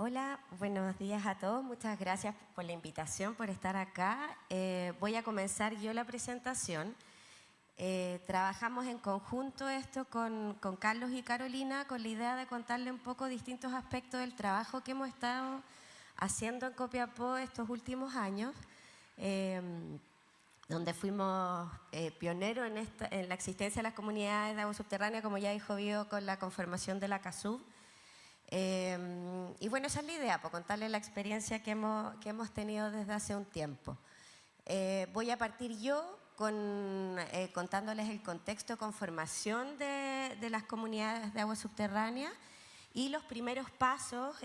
Hola, buenos días a todos. Muchas gracias por la invitación, por estar acá. Voy a comenzar yo la presentación. Trabajamos en conjunto esto con Carlos y Carolina con la idea de contarle un poco distintos aspectos del trabajo que hemos estado haciendo en Copiapó estos últimos años, donde fuimos pioneros en la existencia de las comunidades de agua subterránea, como ya dijo Bio, con la conformación de la CASUB. Y bueno, esa es la idea, por contarles la experiencia que hemos tenido desde hace un tiempo. Voy a partir yo contándoles el contexto de conformación de las comunidades de agua subterránea y los primeros pasos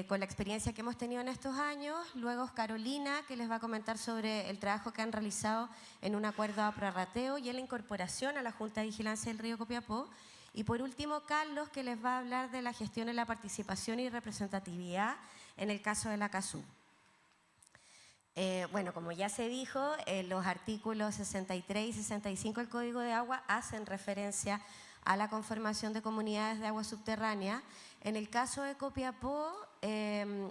con la experiencia que hemos tenido en estos años. Luego Carolina, que les va a comentar sobre el trabajo que han realizado en un acuerdo a prorrateo y en la incorporación a la Junta de Vigilancia del Río Copiapó. Y por último, Carlos, que les va a hablar de la gestión en la participación y representatividad en el caso de la CASUB. Bueno, como ya se dijo, los artículos 63 y 65 del Código de Agua hacen referencia a la conformación de comunidades de agua subterránea. En el caso de Copiapó,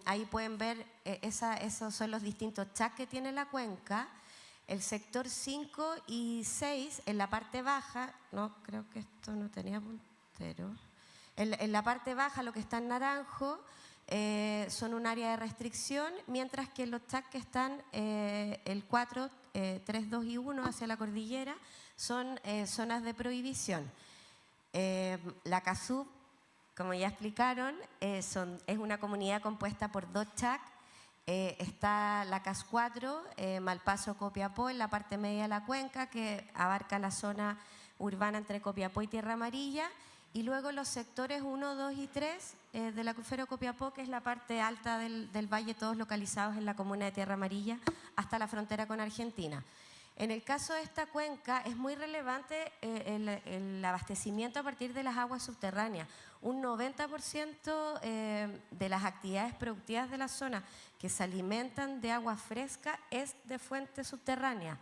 ahí pueden ver, esos son los distintos chats que tiene la cuenca. El sector 5 y 6, en la parte baja, no, creo que esto no tenía puntero. En la parte baja, lo que está en naranjo, son un área de restricción, mientras que los chats que están el 4, 3, 2 y 1 hacia la cordillera son zonas de prohibición. La CASUB, como ya explicaron, es una comunidad compuesta por dos chats. Está la CAS 4, Malpaso, Copiapó, en la parte media de la cuenca, que abarca la zona urbana entre Copiapó y Tierra Amarilla, y luego los sectores 1, 2 y 3 del acuífero Copiapó, que es la parte alta del valle, todos localizados en la comuna de Tierra Amarilla, hasta la frontera con Argentina. En el caso de esta cuenca es muy relevante el abastecimiento a partir de las aguas subterráneas. Un 90% de las actividades productivas de la zona que se alimentan de agua fresca es de fuente subterránea.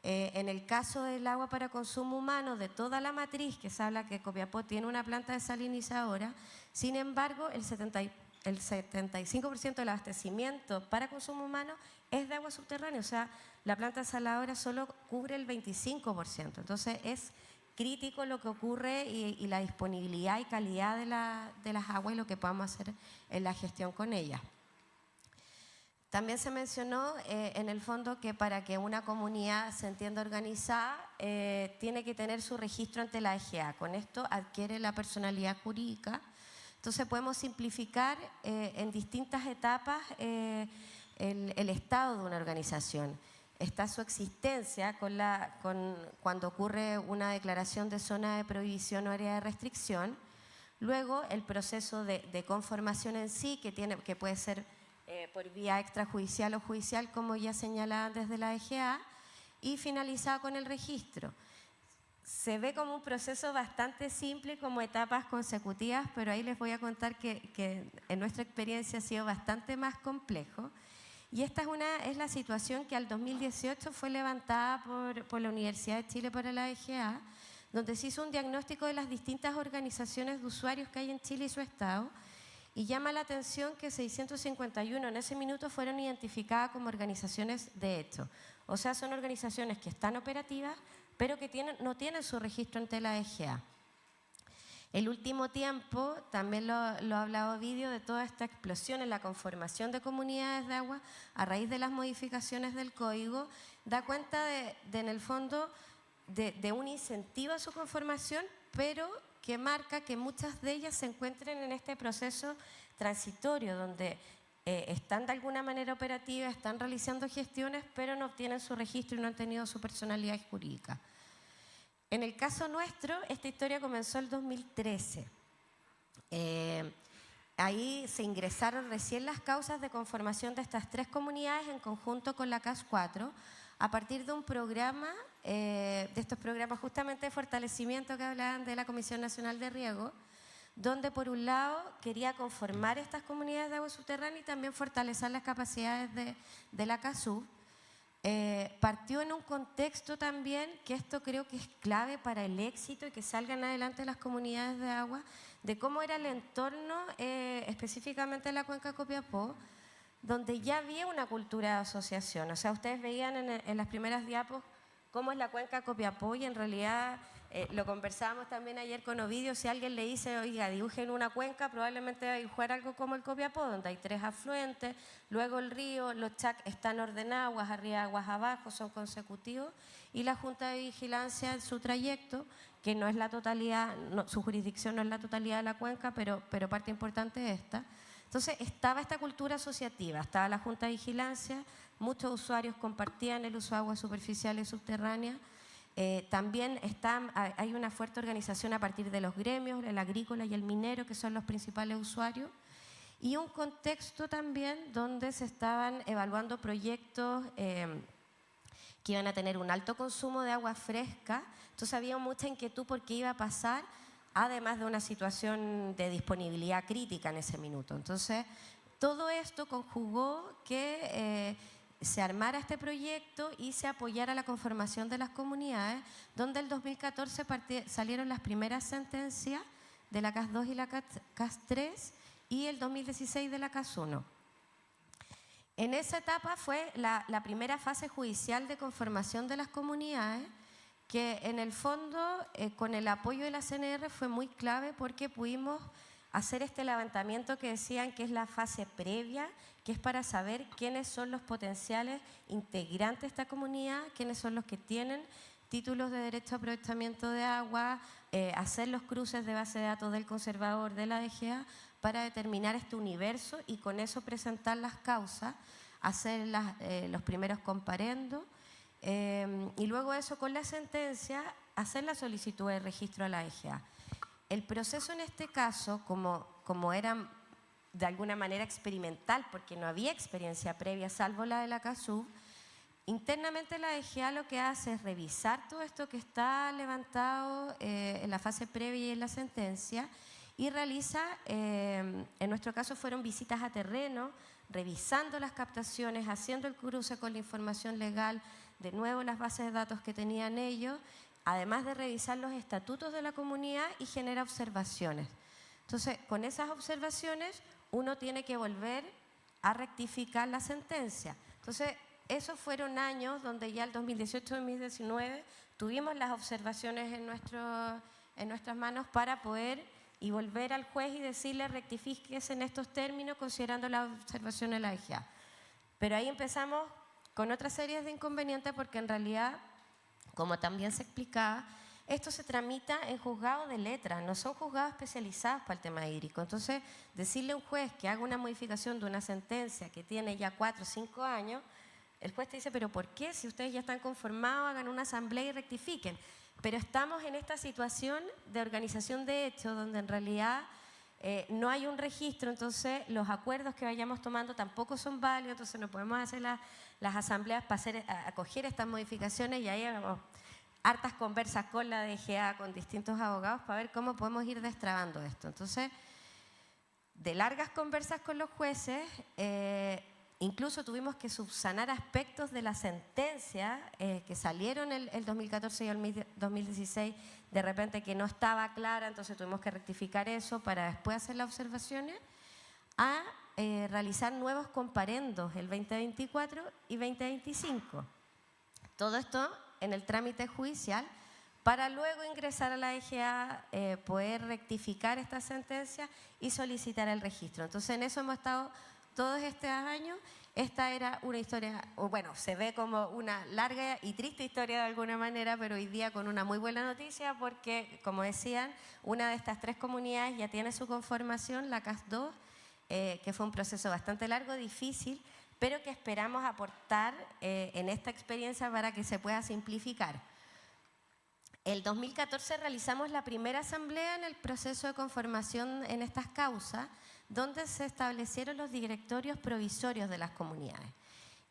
En el caso del agua para consumo humano, de toda la matriz, que se habla que Copiapó tiene una planta desalinizadora, sin embargo, el 75% del abastecimiento para consumo humano es de agua subterránea, o sea, la planta desaladora solo cubre el 25%. Entonces, es crítico lo que ocurre y la disponibilidad y calidad de las aguas y lo que podamos hacer en la gestión con ellas. También se mencionó en el fondo que para que una comunidad se entienda organizada tiene que tener su registro ante la EGA. Con esto adquiere la personalidad jurídica. Entonces podemos simplificar en distintas etapas el estado de una organización. Está su existencia cuando ocurre una declaración de zona de prohibición o área de restricción. Luego el proceso de conformación en sí, que puede ser por vía extrajudicial o judicial, como ya señalaban desde la EGA, y finalizada con el registro. Se ve como un proceso bastante simple, como etapas consecutivas, pero ahí les voy a contar que en nuestra experiencia ha sido bastante más complejo. Y esta es la situación que al 2018 fue levantada por la Universidad de Chile para la EGA, donde se hizo un diagnóstico de las distintas organizaciones de usuarios que hay en Chile y su estado, y llama la atención que 651 en ese minuto fueron identificadas como organizaciones de hecho. O sea, son organizaciones que están operativas, pero que no tienen su registro ante la EGA. El último tiempo, también lo ha hablado Ovidio, de toda esta explosión en la conformación de comunidades de agua a raíz de las modificaciones del código, da cuenta en el fondo de un incentivo a su conformación, pero que marca que muchas de ellas se encuentren en este proceso transitorio, donde están de alguna manera operativas, están realizando gestiones, pero no obtienen su registro y no han tenido su personalidad jurídica. En el caso nuestro, esta historia comenzó el 2013. Ahí se ingresaron recién las causas de conformación de estas tres comunidades en conjunto con la CAS 4, a partir de un programa, de estos programas justamente de fortalecimiento que hablaban de la Comisión Nacional de Riego, donde por un lado quería conformar estas comunidades de agua subterránea y también fortalecer las capacidades de la CASUB. Partió en un contexto también, que esto creo que es clave para el éxito y que salgan adelante las comunidades de agua, de cómo era el entorno, específicamente en la cuenca Copiapó, donde ya había una cultura de asociación. O sea, ustedes veían en las primeras diapos cómo es la cuenca Copiapó y en realidad lo conversábamos también ayer con Ovidio, si alguien le dice, oiga, dibujen una cuenca, probablemente va a dibujar algo como el Copiapó, donde hay 3 afluentes, luego el río, los chac están ordenados, aguas arriba, aguas abajo, son consecutivos, y la Junta de Vigilancia en su trayecto, que no es la totalidad, no, su jurisdicción no es la totalidad de la cuenca, pero parte importante es esta. Entonces estaba esta cultura asociativa, estaba la Junta de Vigilancia, muchos usuarios compartían el uso de aguas superficiales y subterráneas. También hay una fuerte organización a partir de los gremios, el agrícola y el minero, que son los principales usuarios, y un contexto también donde se estaban evaluando proyectos que iban a tener un alto consumo de agua fresca. Entonces había mucha inquietud por qué iba a pasar, además de una situación de disponibilidad crítica en ese minuto. Entonces, todo esto conjugó que se armara este proyecto y se apoyara la conformación de las comunidades, donde el 2014 salieron las primeras sentencias de la CAS 2 y la CAS 3 y el 2016 de la CAS 1. En esa etapa fue la primera fase judicial de conformación de las comunidades, que en el fondo, con el apoyo de la CNR, fue muy clave porque pudimos hacer este levantamiento que decían que es la fase previa, que es para saber quiénes son los potenciales integrantes de esta comunidad, quiénes son los que tienen títulos de derecho a aprovechamiento de agua, hacer los cruces de base de datos del conservador, de la DGA, para determinar este universo y con eso presentar las causas, hacer los primeros comparendos, y luego eso con la sentencia hacer la solicitud de registro a la DGA. El proceso en este caso, como era de alguna manera experimental, porque no había experiencia previa salvo la de la CASUB, internamente la DGA lo que hace es revisar todo esto que está levantado en la fase previa y en la sentencia y realiza, en nuestro caso fueron visitas a terreno, revisando las captaciones, haciendo el cruce con la información legal, de nuevo las bases de datos que tenían ellos, además de revisar los estatutos de la comunidad y genera observaciones. Entonces, con esas observaciones uno tiene que volver a rectificar la sentencia. Entonces, esos fueron años donde ya el 2018-2019 tuvimos las observaciones en nuestras manos para poder y volver al juez y decirle rectifíquese en estos términos considerando la observación de la DGA. Pero ahí empezamos con otra serie de inconvenientes porque en realidad, como también se explicaba, esto se tramita en juzgado de letra, no son juzgados especializados para el tema hídrico. Entonces, decirle a un juez que haga una modificación de una sentencia que tiene ya 4 o 5 años, el juez te dice, pero ¿por qué? Si ustedes ya están conformados, hagan una asamblea y rectifiquen. Pero estamos en esta situación de organización de hechos donde en realidad no hay un registro, entonces los acuerdos que vayamos tomando tampoco son válidos, entonces no podemos hacer las asambleas para acoger estas modificaciones y ahí vamos hartas conversas con la DGA, con distintos abogados para ver cómo podemos ir destrabando esto. Entonces, de largas conversas con los jueces, incluso tuvimos que subsanar aspectos de la sentencia que salieron el 2014 y el 2016, de repente que no estaba clara, entonces tuvimos que rectificar eso para después hacer las observaciones, a realizar nuevos comparendos el 2024 y 2025. Todo esto en el trámite judicial para luego ingresar a la DGA, poder rectificar esta sentencia y solicitar el registro. Entonces en eso hemos estado todos estos años. Esta era una historia, bueno, se ve como una larga y triste historia de alguna manera, pero hoy día con una muy buena noticia porque, como decían, una de estas 3 comunidades ya tiene su conformación, la CAS 2, que fue un proceso bastante largo, difícil, pero que esperamos aportar en esta experiencia para que se pueda simplificar. El 2014 realizamos la primera asamblea en el proceso de conformación en estas causas, donde se establecieron los directorios provisorios de las comunidades.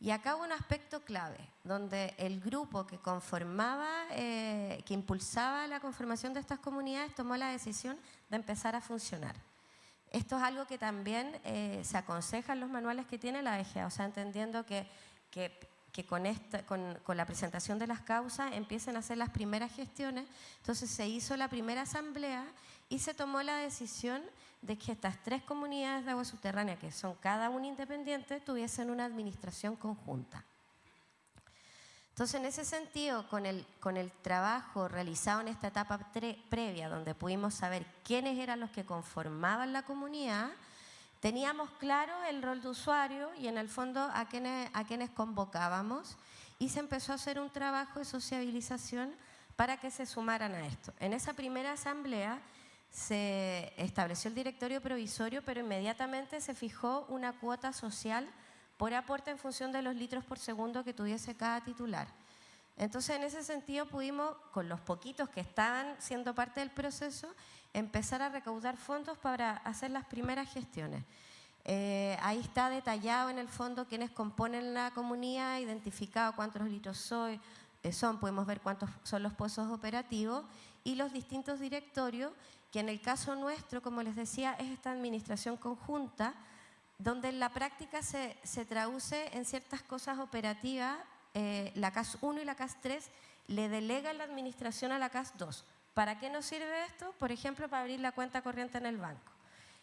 Y acá hubo un aspecto clave, donde el grupo que conformaba, que impulsaba la conformación de estas comunidades, tomó la decisión de empezar a funcionar. Esto es algo que también se aconseja en los manuales que tiene la DGA, o sea, entendiendo que con la presentación de las causas empiecen a hacer las primeras gestiones. Entonces se hizo la primera asamblea y se tomó la decisión de que estas 3 comunidades de agua subterránea, que son cada una independiente, tuviesen una administración conjunta. Entonces, en ese sentido, con el trabajo realizado en esta etapa previa, donde pudimos saber quiénes eran los que conformaban la comunidad, teníamos claro el rol de usuario y en el fondo a quienes convocábamos, y se empezó a hacer un trabajo de sociabilización para que se sumaran a esto. En esa primera asamblea se estableció el directorio provisorio, pero inmediatamente se fijó una cuota social por aporte en función de los litros por segundo que tuviese cada titular. Entonces, en ese sentido pudimos, con los poquitos que estaban siendo parte del proceso, empezar a recaudar fondos para hacer las primeras gestiones. Ahí está detallado en el fondo quiénes componen la comunidad, identificado cuántos litros son, podemos ver cuántos son los pozos operativos y los distintos directorios, que en el caso nuestro, como les decía, es esta administración conjunta, donde en la práctica se traduce en ciertas cosas operativas. La CAS 1 y la CAS 3 le delegan la administración a la CAS 2. ¿Para qué nos sirve esto? Por ejemplo, para abrir la cuenta corriente en el banco.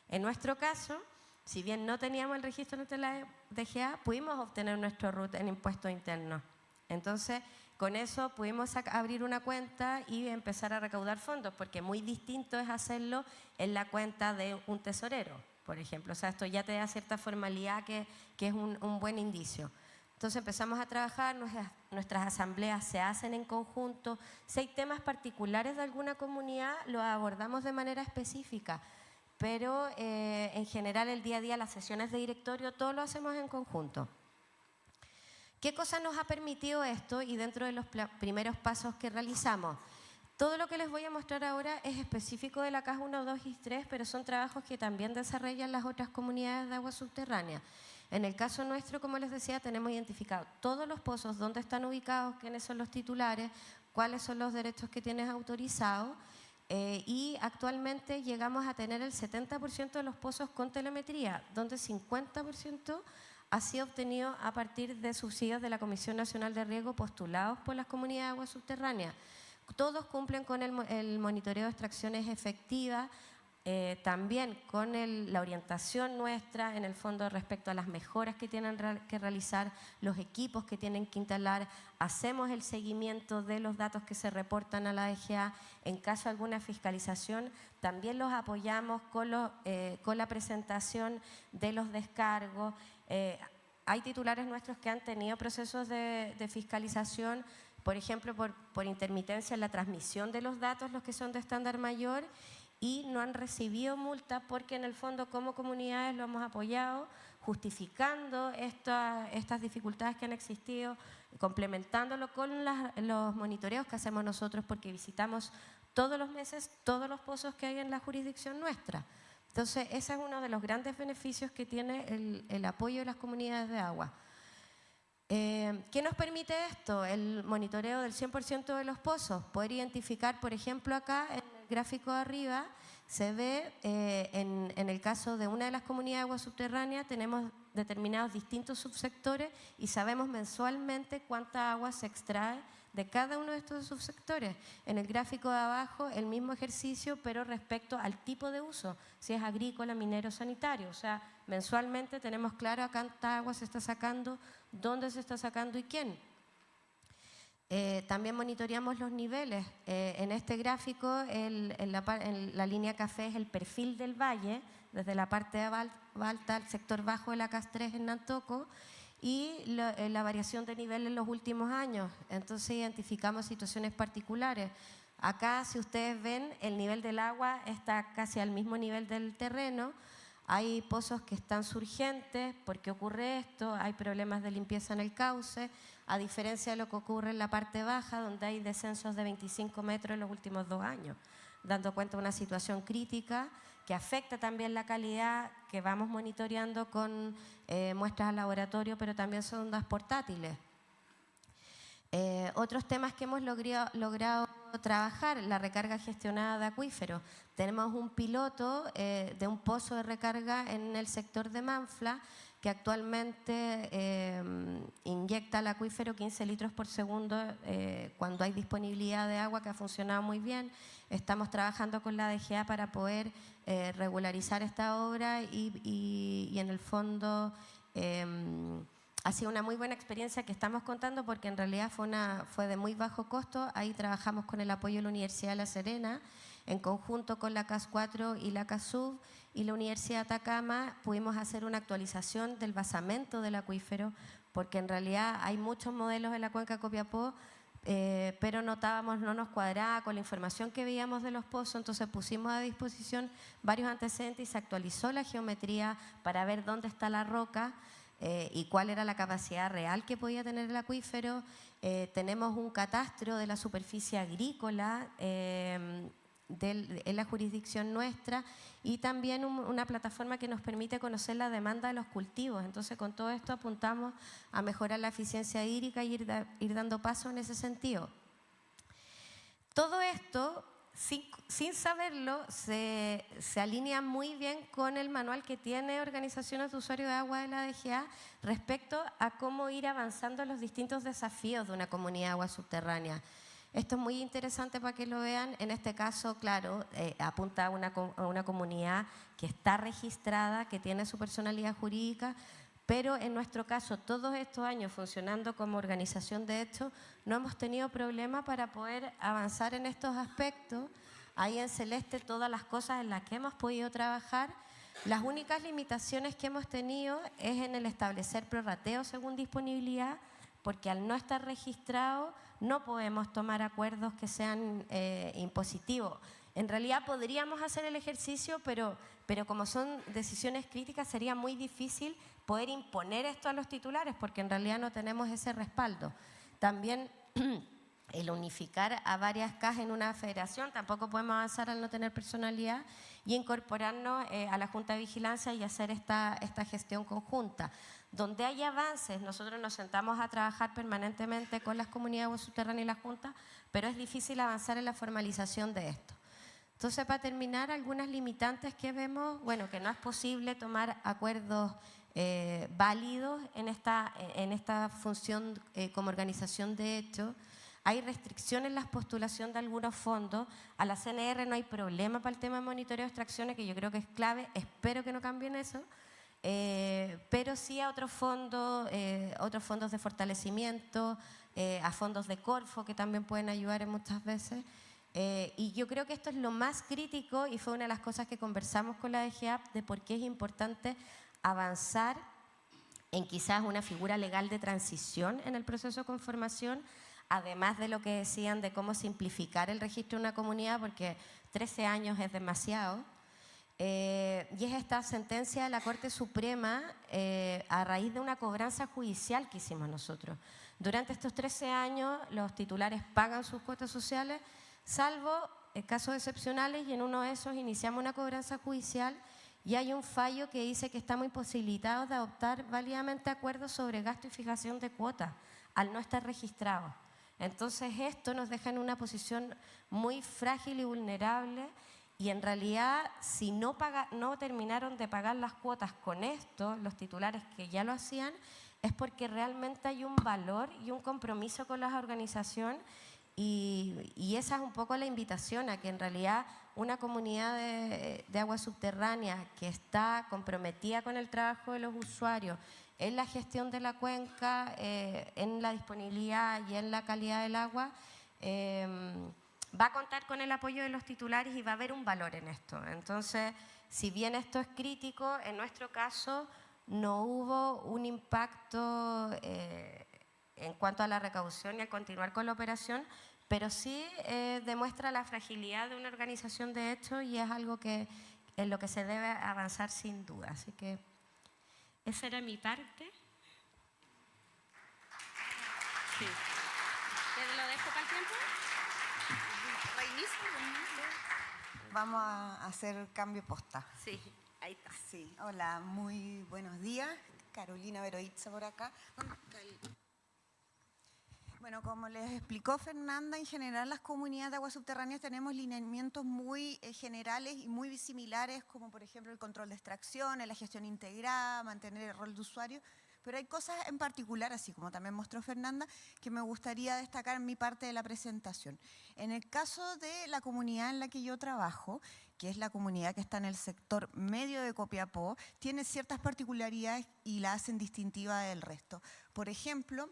En nuestro caso, si bien no teníamos el registro ante la DGA, pudimos obtener nuestro RUT en impuestos internos. Entonces, con eso pudimos abrir una cuenta y empezar a recaudar fondos, porque muy distinto es hacerlo en la cuenta de un tesorero, por ejemplo. O sea, esto ya te da cierta formalidad que es un buen indicio. Entonces empezamos a trabajar, nuestras asambleas se hacen en conjunto. Si hay temas particulares de alguna comunidad, los abordamos de manera específica, pero en general el día a día, las sesiones de directorio, todo lo hacemos en conjunto. ¿Qué cosa nos ha permitido esto? Y dentro de los primeros pasos que realizamos, todo lo que les voy a mostrar ahora es específico de la CAS 1, 2 y 3, pero son trabajos que también desarrollan las otras comunidades de agua subterránea. En el caso nuestro, como les decía, tenemos identificado todos los pozos, dónde están ubicados, quiénes son los titulares, cuáles son los derechos que tienes autorizados, y actualmente llegamos a tener el 70% de los pozos con telemetría, donde el 50% ha sido obtenido a partir de subsidios de la Comisión Nacional de Riego postulados por las comunidades de agua subterránea. Todos cumplen con el monitoreo de extracciones efectivas, también con la orientación nuestra en el fondo respecto a las mejoras que tienen que realizar, los equipos que tienen que instalar. Hacemos el seguimiento de los datos que se reportan a la DGA. En caso de alguna fiscalización, también los apoyamos con la presentación de los descargos. Hay titulares nuestros que han tenido procesos de fiscalización, por ejemplo, por intermitencia en la transmisión de los datos, los que son de estándar mayor, y no han recibido multa porque en el fondo como comunidades lo hemos apoyado, justificando estas dificultades que han existido, complementándolo con los monitoreos que hacemos nosotros, porque visitamos todos los meses todos los pozos que hay en la jurisdicción nuestra. Entonces, ese es uno de los grandes beneficios que tiene el apoyo de las comunidades de agua. ¿Qué nos permite esto? El monitoreo del 100% de los pozos. Poder identificar, por ejemplo, acá en el gráfico de arriba, se ve en el caso de una de las comunidades de agua subterránea, tenemos determinados distintos subsectores y sabemos mensualmente cuánta agua se extrae de cada uno de estos subsectores. En el gráfico de abajo, el mismo ejercicio, pero respecto al tipo de uso, si es agrícola, minero, sanitario. O sea, mensualmente tenemos claro a cuánta agua se está sacando, dónde se está sacando y quién. También monitoreamos los niveles. En este gráfico, en la línea café es el perfil del valle, desde la parte alta al sector bajo de la CAS 3 en Nantoco, y la variación de nivel en los últimos años. Entonces identificamos situaciones particulares. Acá, si ustedes ven, el nivel del agua está casi al mismo nivel del terreno. Hay pozos que están surgentes. ¿Por qué ocurre esto? Hay problemas de limpieza en el cauce, a diferencia de lo que ocurre en la parte baja, donde hay descensos de 25 metros en los últimos 2 años, dando cuenta de una situación crítica que afecta también la calidad, que vamos monitoreando con muestras al laboratorio, pero también sondas portátiles. Otros temas que hemos logrado trabajar, la recarga gestionada de acuíferos. Tenemos un piloto de un pozo de recarga en el sector de Manfla que actualmente inyecta al acuífero 15 litros por segundo cuando hay disponibilidad de agua, que ha funcionado muy bien. Estamos trabajando con la DGA para poder regularizar esta obra y en el fondo ha sido una muy buena experiencia que estamos contando porque en realidad fue de muy bajo costo. Ahí trabajamos con el apoyo de la Universidad de La Serena, en conjunto con la CAS 4 y la CASUB y la Universidad de Atacama pudimos hacer una actualización del basamento del acuífero porque en realidad hay muchos modelos en la cuenca Copiapó, pero notábamos no nos cuadraba con la información que veíamos de los pozos, entonces pusimos a disposición varios antecedentes y se actualizó la geometría para ver dónde está la roca y cuál era la capacidad real que podía tener el acuífero. Tenemos un catastro de la superficie agrícola en la jurisdicción nuestra y también una plataforma que nos permite conocer la demanda de los cultivos. Entonces, con todo esto apuntamos a mejorar la eficiencia hídrica y ir dando pasos en ese sentido. Todo esto, sin saberlo, se alinea muy bien con el manual que tiene Organizaciones de Usuarios de Agua de la DGA respecto a cómo ir avanzando en los distintos desafíos de una comunidad de agua subterránea. Esto es muy interesante para que lo vean. En este caso, claro, apunta a una comunidad que está registrada, que tiene su personalidad jurídica, pero en nuestro caso, todos estos años funcionando como organización de hecho, no hemos tenido problema para poder avanzar en estos aspectos. Ahí en celeste todas las cosas en las que hemos podido trabajar. Las únicas limitaciones que hemos tenido es en el establecer prorrateo según disponibilidad, porque al no estar registrado no podemos tomar acuerdos que sean impositivos. En realidad podríamos hacer el ejercicio, pero como son decisiones críticas sería muy difícil poder imponer esto a los titulares porque en realidad no tenemos ese respaldo. También el unificar a varias CAS en una federación, tampoco podemos avanzar al no tener personalidad y incorporarnos a la Junta de Vigilancia y hacer esta gestión conjunta. Donde hay avances, nosotros nos sentamos a trabajar permanentemente con las comunidades subterráneas y la Junta, pero es difícil avanzar en la formalización de esto. Entonces, para terminar, algunas limitantes que vemos, bueno, que no es posible tomar acuerdos válidos en esta función como organización de hecho. Hay restricciones en la postulación de algunos fondos. A la CNR no hay problema para el tema de monitoreo de extracciones, que yo creo que es clave. Espero que no cambien eso. Pero sí a otros fondos de fortalecimiento, a fondos de Corfo, que también pueden ayudar en muchas veces. Y yo creo que esto es lo más crítico y fue una de las cosas que conversamos con la DGA de por qué es importante avanzar en quizás una figura legal de transición en el proceso de conformación, además de lo que decían de cómo simplificar el registro de una comunidad, porque 13 años es demasiado. Y es esta sentencia de la Corte Suprema a raíz de una cobranza judicial que hicimos nosotros. Durante estos 13 años los titulares pagan sus cuotas sociales, salvo casos excepcionales, y en uno de esos iniciamos una cobranza judicial y hay un fallo que dice que estamos imposibilitados de adoptar válidamente acuerdos sobre gasto y fijación de cuotas al no estar registrados. Entonces esto nos deja en una posición muy frágil y vulnerable y en realidad si no terminaron de pagar las cuotas con esto, los titulares que ya lo hacían, es porque realmente hay un valor y un compromiso con la organización y esa es un poco la invitación a que en realidad una comunidad de agua subterránea que está comprometida con el trabajo de los usuarios en la gestión de la cuenca, en la disponibilidad y en la calidad del agua, va a contar con el apoyo de los titulares y va a haber un valor en esto. Entonces, si bien esto es crítico, en nuestro caso no hubo un impacto en cuanto a la recaudación y a continuar con la operación, pero sí demuestra la fragilidad de una organización de hecho y es algo en lo que se debe avanzar sin duda. Así que esa era mi parte. Sí. ¿Te lo dejo para el tiempo? Vamos a hacer cambio posta. Sí, ahí está. Sí, hola, muy buenos días. Carolina Veroitza por acá. Bueno, como les explicó Fernanda, en general las comunidades de aguas subterráneas tenemos lineamientos muy generales y muy similares, como por ejemplo el control de extracciones, la gestión integrada, mantener el rol de usuario, pero hay cosas en particular, así como también mostró Fernanda, que me gustaría destacar en mi parte de la presentación. En el caso de la comunidad en la que yo trabajo, que es la comunidad que está en el sector medio de Copiapó, tiene ciertas particularidades y la hacen distintiva del resto. Por ejemplo,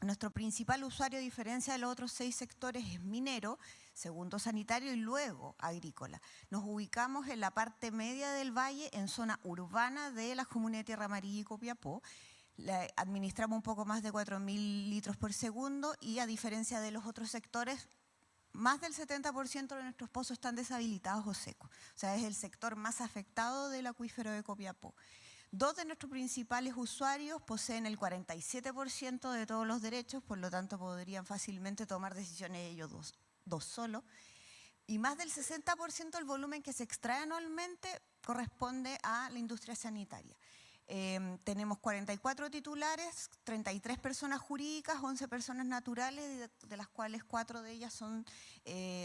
nuestro principal usuario, a diferencia de los otros 6 sectores, es minero, segundo sanitario y luego agrícola. Nos ubicamos en la parte media del valle, en zona urbana de las comunas de Tierra Amarilla y Copiapó. Administramos un poco más de 4.000 litros por segundo y, a diferencia de los otros sectores, más del 70% de nuestros pozos están deshabilitados o secos. O sea, es el sector más afectado del acuífero de Copiapó. 2 de nuestros principales usuarios poseen el 47% de todos los derechos, por lo tanto podrían fácilmente tomar decisiones ellos dos solos. Y más del 60% del volumen que se extrae anualmente corresponde a la industria sanitaria. Tenemos 44 titulares, 33 personas jurídicas, 11 personas naturales, de las cuales 4 de ellas son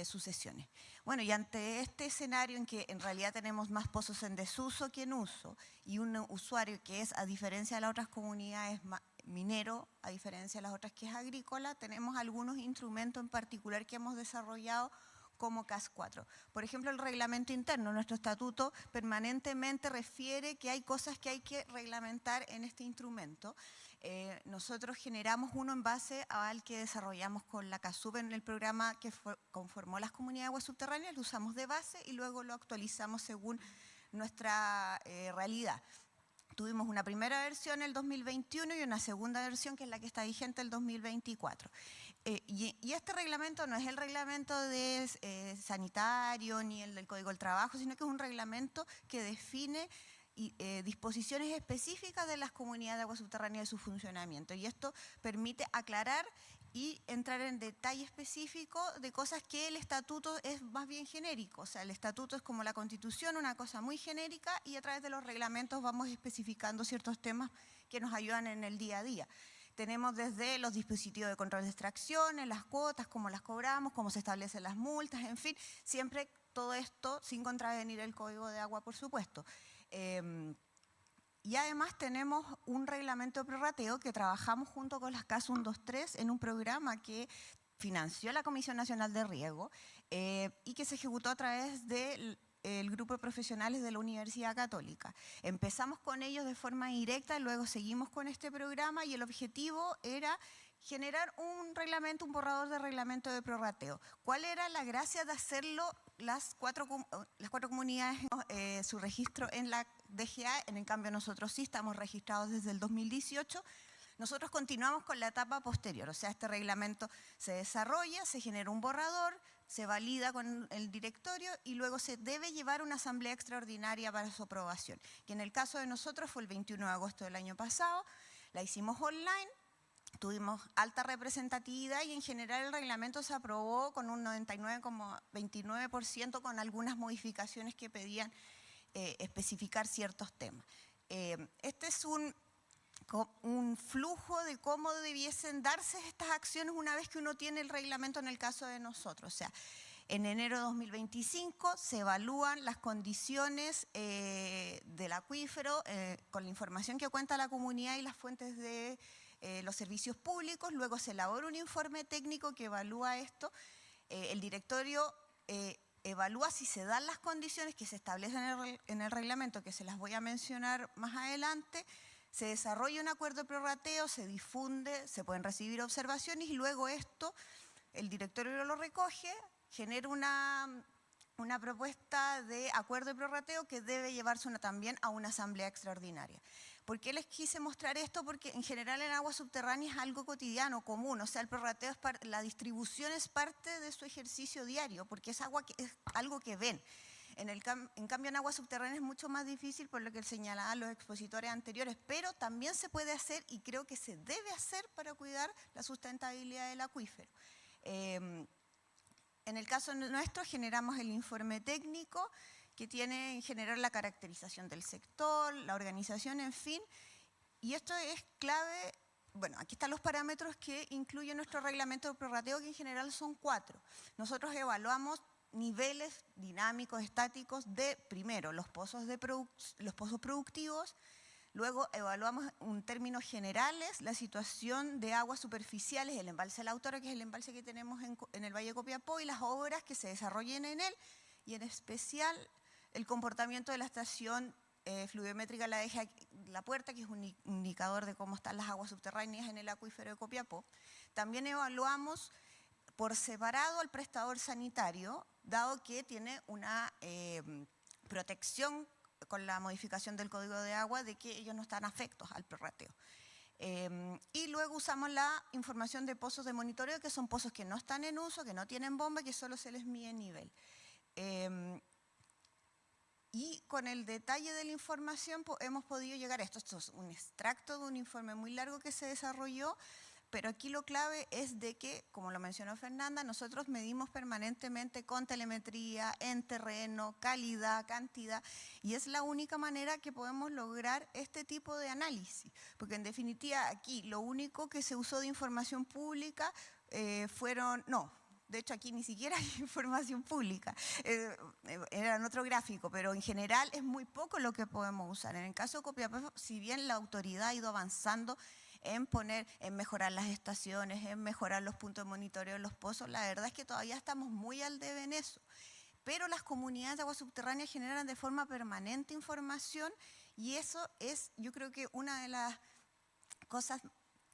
sucesiones. Bueno, y ante este escenario en que en realidad tenemos más pozos en desuso que en uso, y un usuario que es, a diferencia de las otras comunidades, minero, a diferencia de las otras que es agrícola, tenemos algunos instrumentos en particular que hemos desarrollado como CAS 4. Por ejemplo, el reglamento interno, nuestro estatuto permanentemente refiere que hay cosas que hay que reglamentar en este instrumento. Nosotros generamos uno en base al que desarrollamos con la CASUB en el programa que conformó las comunidades de aguas subterráneas, lo usamos de base y luego lo actualizamos según nuestra realidad. Tuvimos una primera versión en el 2021 y una segunda versión que es la que está vigente el 2024. Y este reglamento no es el reglamento de sanitario ni el del Código del Trabajo, sino que es un reglamento que define disposiciones específicas de las comunidades de agua subterránea y de su funcionamiento. Y esto permite aclarar y entrar en detalle específico de cosas que el estatuto es más bien genérico. O sea, el estatuto es como la Constitución, una cosa muy genérica, y a través de los reglamentos vamos especificando ciertos temas que nos ayudan en el día a día. Tenemos desde los dispositivos de control de extracciones, las cuotas, cómo las cobramos, cómo se establecen las multas, en fin, siempre todo esto sin contravenir el Código de Agua, por supuesto. Y además tenemos un reglamento de prorrateo que trabajamos junto con las CAS 123 en un programa que financió la Comisión Nacional de Riego y que se ejecutó a través del grupo de profesionales de la Universidad Católica. Empezamos con ellos de forma directa, luego seguimos con este programa y el objetivo era generar un reglamento, un borrador de reglamento de prorrateo. ¿Cuál era la gracia de hacerlo? Las cuatro comunidades su registro en la DGA, en cambio nosotros sí estamos registrados desde el 2018. Nosotros continuamos con la etapa posterior, o sea, este reglamento se desarrolla, se genera un borrador, se valida con el directorio y luego se debe llevar una asamblea extraordinaria para su aprobación, que en el caso de nosotros fue el 21 de agosto del año pasado, la hicimos online. Tuvimos alta representatividad y en general el reglamento se aprobó con un 99,29% con algunas modificaciones que pedían especificar ciertos temas. Este es un flujo de cómo debiesen darse estas acciones una vez que uno tiene el reglamento en el caso de nosotros. O sea, en enero de 2025 se evalúan las condiciones del acuífero con la información que cuenta la comunidad y las fuentes de los servicios públicos, luego se elabora un informe técnico que evalúa esto, el directorio evalúa si se dan las condiciones que se establecen en el reglamento, que se las voy a mencionar más adelante, se desarrolla un acuerdo de prorrateo, se difunde, se pueden recibir observaciones y luego esto, el directorio lo recoge, genera una propuesta de acuerdo de prorrateo que debe llevarse también a una asamblea extraordinaria. ¿Por qué les quise mostrar esto? Porque en general en agua subterránea es algo cotidiano, común, o sea, el prorrateo la distribución es parte de su ejercicio diario, porque es algo que ven. En cambio en agua subterránea es mucho más difícil por lo que señalaban los expositores anteriores, pero también se puede hacer y creo que se debe hacer para cuidar la sustentabilidad del acuífero. En el caso nuestro generamos el informe técnico que tiene en general la caracterización del sector, la organización, en fin, y esto es clave bueno, aquí están los parámetros que incluye nuestro reglamento de prorrateo, que en general son 4. Nosotros evaluamos niveles dinámicos, estáticos de, primero, los pozos productivos. Luego evaluamos en términos generales la situación de aguas superficiales, el embalse La Autora, que es el embalse que tenemos en el Valle de Copiapó, y las obras que se desarrollen en él, y en especial el comportamiento de la estación fluviométrica La Puerta, que es un indicador de cómo están las aguas subterráneas en el acuífero de Copiapó. También evaluamos por separado al prestador sanitario, dado que tiene una protección con la modificación del Código de Agua de que ellos no están afectos al prorrateo. Y luego usamos la información de pozos de monitoreo, que son pozos que no están en uso, que no tienen bomba, que solo se les mide nivel. Y con el detalle de la información hemos podido llegar a esto. Esto es un extracto de un informe muy largo que se desarrolló, pero aquí lo clave es de que, como lo mencionó Fernanda, nosotros medimos permanentemente con telemetría, en terreno, calidad, cantidad, y es la única manera que podemos lograr este tipo de análisis, porque en definitiva aquí lo único que se usó de información pública de hecho aquí ni siquiera hay información pública, era en otro gráfico, pero en general es muy poco lo que podemos usar. En el caso de Copiapó, si bien la autoridad ha ido avanzando en mejorar las estaciones, en mejorar los puntos de monitoreo de los pozos, la verdad es que todavía estamos muy al debe en eso. Pero las comunidades de agua subterránea generan de forma permanente información, y eso es, yo creo que una de las cosas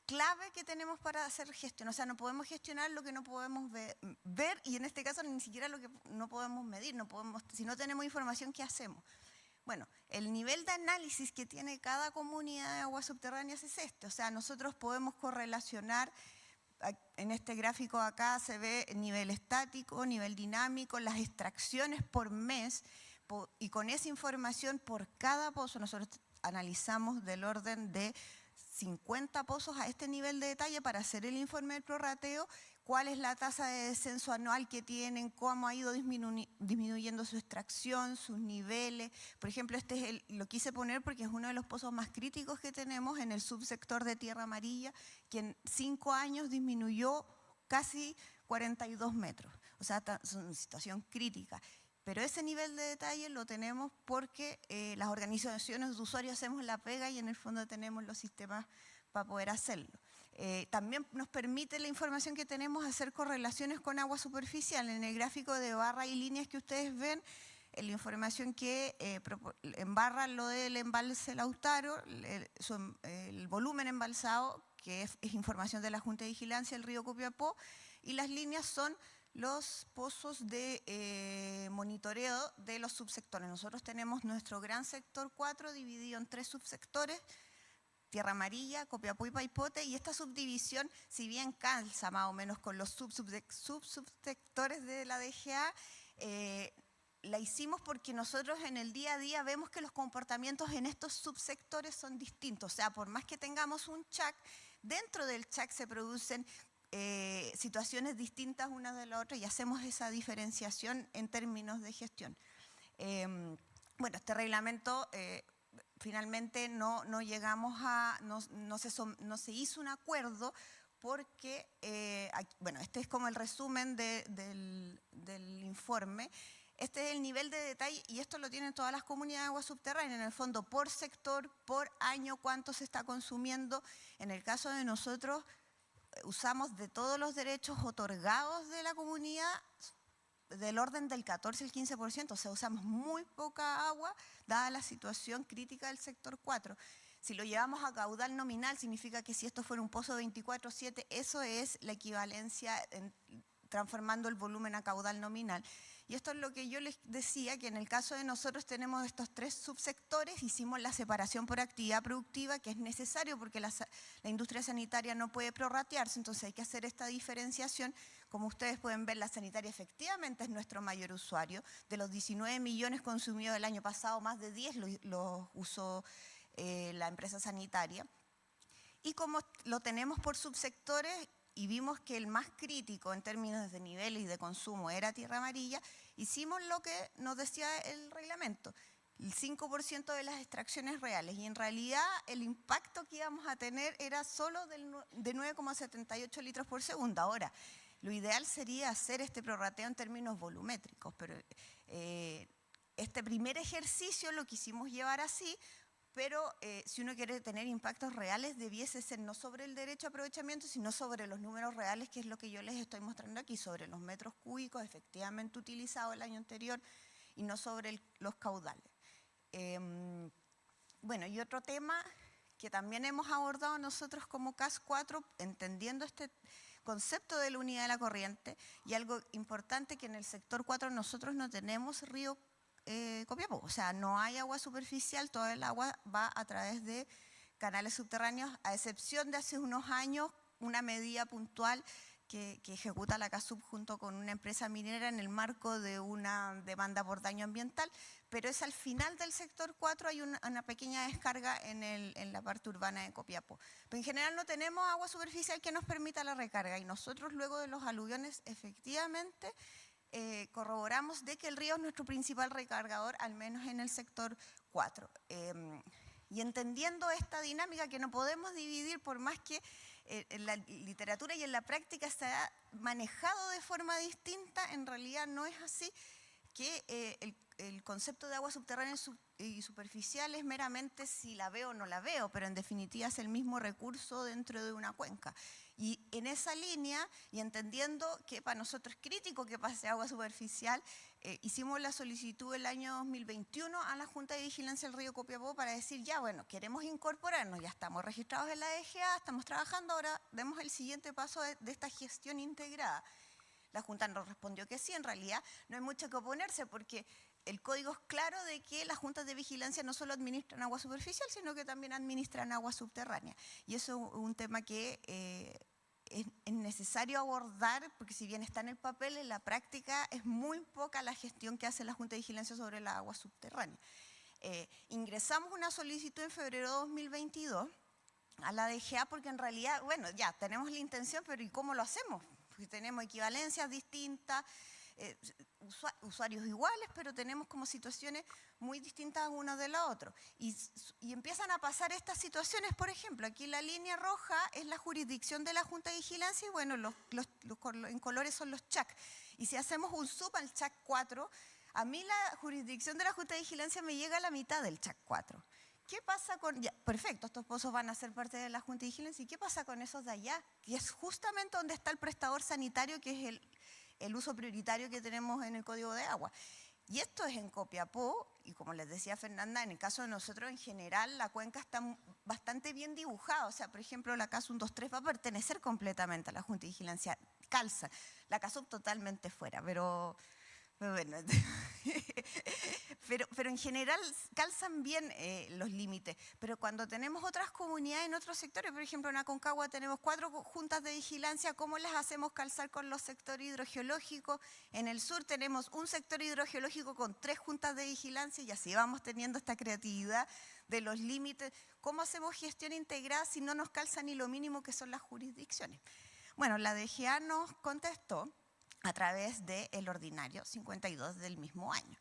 clave que tenemos para hacer gestión. O sea, no podemos gestionar lo que no podemos ver, y en este caso ni siquiera lo que no podemos medir. Si no tenemos información, ¿qué hacemos? Bueno, el nivel de análisis que tiene cada comunidad de aguas subterráneas es este. O sea, nosotros podemos correlacionar, en este gráfico acá se ve nivel estático, nivel dinámico, las extracciones por mes, y con esa información por cada pozo nosotros analizamos del orden de 50 pozos a este nivel de detalle para hacer el informe del prorrateo, cuál es la tasa de descenso anual que tienen, cómo ha ido disminuyendo su extracción, sus niveles. Por ejemplo, lo quise poner porque es uno de los pozos más críticos que tenemos en el subsector de Tierra Amarilla, que en 5 años disminuyó casi 42 metros. O sea, es una situación crítica. Pero ese nivel de detalle lo tenemos porque las organizaciones de usuarios hacemos la pega, y en el fondo tenemos los sistemas para poder hacerlo. También nos permite la información que tenemos hacer correlaciones con agua superficial. En el gráfico de barras y líneas que ustedes ven, la información que en barra lo del embalse Lautaro, el volumen embalsado, que es información de la Junta de Vigilancia del río Copiapó, y las líneas son los pozos de monitoreo de los subsectores. Nosotros tenemos nuestro gran sector 4 dividido en 3 subsectores: Tierra Amarilla, Copiapó y Paipote, y esta subdivisión, si bien calza más o menos con los subsectores de la DGA, la hicimos porque nosotros en el día a día vemos que los comportamientos en estos subsectores son distintos. O sea, por más que tengamos un CHAC, dentro del CHAC se producen situaciones distintas unas de la otra, y hacemos esa diferenciación en términos de gestión. Bueno, este reglamento finalmente no llegamos a, no se hizo un acuerdo porque, bueno, este es como el resumen del informe. Este es el nivel de detalle, y esto lo tienen todas las comunidades de agua subterránea, en el fondo por sector, por año, cuánto se está consumiendo. En el caso de nosotros, usamos de todos los derechos otorgados de la comunidad del orden del 14 al 15%, o sea, usamos muy poca agua dada la situación crítica del sector 4. Si lo llevamos a caudal nominal, significa que si esto fuera un pozo 24/7, eso es la equivalencia transformando el volumen a caudal nominal. Y esto es lo que yo les decía, que en el caso de nosotros tenemos estos 3 subsectores, hicimos la separación por actividad productiva, que es necesario porque la industria sanitaria no puede prorratearse, entonces hay que hacer esta diferenciación. Como ustedes pueden ver, la sanitaria efectivamente es nuestro mayor usuario. De los 19 millones consumidos el año pasado, más de 10 los usó la empresa sanitaria. Y como lo tenemos por subsectores, y vimos que el más crítico en términos de nivel y de consumo era Tierra Amarilla, hicimos lo que nos decía el reglamento. el 5% de las extracciones reales, y en realidad el impacto que íbamos a tener era solo de 9,78 litros por segundo. Ahora, lo ideal sería hacer este prorrateo en términos volumétricos, pero este primer ejercicio lo quisimos llevar así, pero si uno quiere tener impactos reales debiese ser no sobre el derecho a aprovechamiento, sino sobre los números reales, que es lo que yo les estoy mostrando aquí, sobre los metros cúbicos efectivamente utilizados el año anterior y no sobre los caudales. Bueno, y otro tema que también hemos abordado nosotros como CAS 4, entendiendo este concepto de la unidad de la corriente, y algo importante que en el sector 4 nosotros no tenemos río Copiapó, o sea, no hay agua superficial, toda el agua va a través de canales subterráneos, a excepción de hace unos años una medida puntual que ejecuta la CASUB junto con una empresa minera en el marco de una demanda por daño ambiental, pero es al final del sector 4, hay una pequeña descarga en la parte urbana de Copiapó. Pero en general no tenemos agua superficial que nos permita la recarga, y nosotros luego de los aluviones efectivamente corroboramos de que el río es nuestro principal recargador, al menos en el sector 4. Y entendiendo esta dinámica que no podemos dividir, por más que en la literatura y en la práctica se ha manejado de forma distinta, en realidad no es así, que el concepto de agua subterránea y superficial es meramente si la veo o no la veo, pero en definitiva es el mismo recurso dentro de una cuenca. Y en esa línea, y entendiendo que para nosotros es crítico que pase agua superficial, hicimos la solicitud el año 2021 a la Junta de Vigilancia del Río Copiapó para decir, ya bueno, queremos incorporarnos, ya estamos registrados en la DGA, estamos trabajando, ahora demos el siguiente paso de esta gestión integrada. La Junta nos respondió que sí, en realidad no hay mucho que oponerse, porque el código es claro de que las juntas de vigilancia no solo administran agua superficial, sino que también administran agua subterránea. Y eso es un tema que es necesario abordar, porque si bien está en el papel, en la práctica es muy poca la gestión que hace la Junta de Vigilancia sobre la agua subterránea. Ingresamos una solicitud en febrero de 2022 a la DGA, porque en realidad, bueno, ya tenemos la intención, pero ¿y cómo lo hacemos? Porque tenemos equivalencias distintas, usuarios iguales, pero tenemos como situaciones muy distintas unas de la otra. Y empiezan a pasar estas situaciones, por ejemplo, aquí la línea roja es la jurisdicción de la Junta de Vigilancia y bueno, en colores son los CHAC. Y si hacemos un sub al CHAC 4, a mí la jurisdicción de la Junta de Vigilancia me llega a la mitad del CHAC 4. ¿Qué pasa con...? Ya, perfecto, estos pozos van a ser parte de la Junta de Vigilancia. ¿Y qué pasa con esos de allá? Que es justamente donde está el prestador sanitario, que es el uso prioritario que tenemos en el Código de Agua. Y esto es en Copiapó, y como les decía Fernanda, en el caso de nosotros en general la cuenca está bastante bien dibujada. O sea, por ejemplo, la CAS 123 va a pertenecer completamente a la Junta de Vigilancia, calza. La CASUB totalmente fuera, pero bueno, pero en general calzan bien los límites. Pero cuando tenemos otras comunidades en otros sectores, por ejemplo en Aconcagua tenemos 4 juntas de vigilancia, ¿cómo las hacemos calzar con los sectores hidrogeológicos? En el sur tenemos un sector hidrogeológico con 3 juntas de vigilancia, y así vamos teniendo esta creatividad de los límites. ¿Cómo hacemos gestión integrada si no nos calza ni lo mínimo que son las jurisdicciones? Bueno, la DGA nos contestó a través del ordinario 52 del mismo año.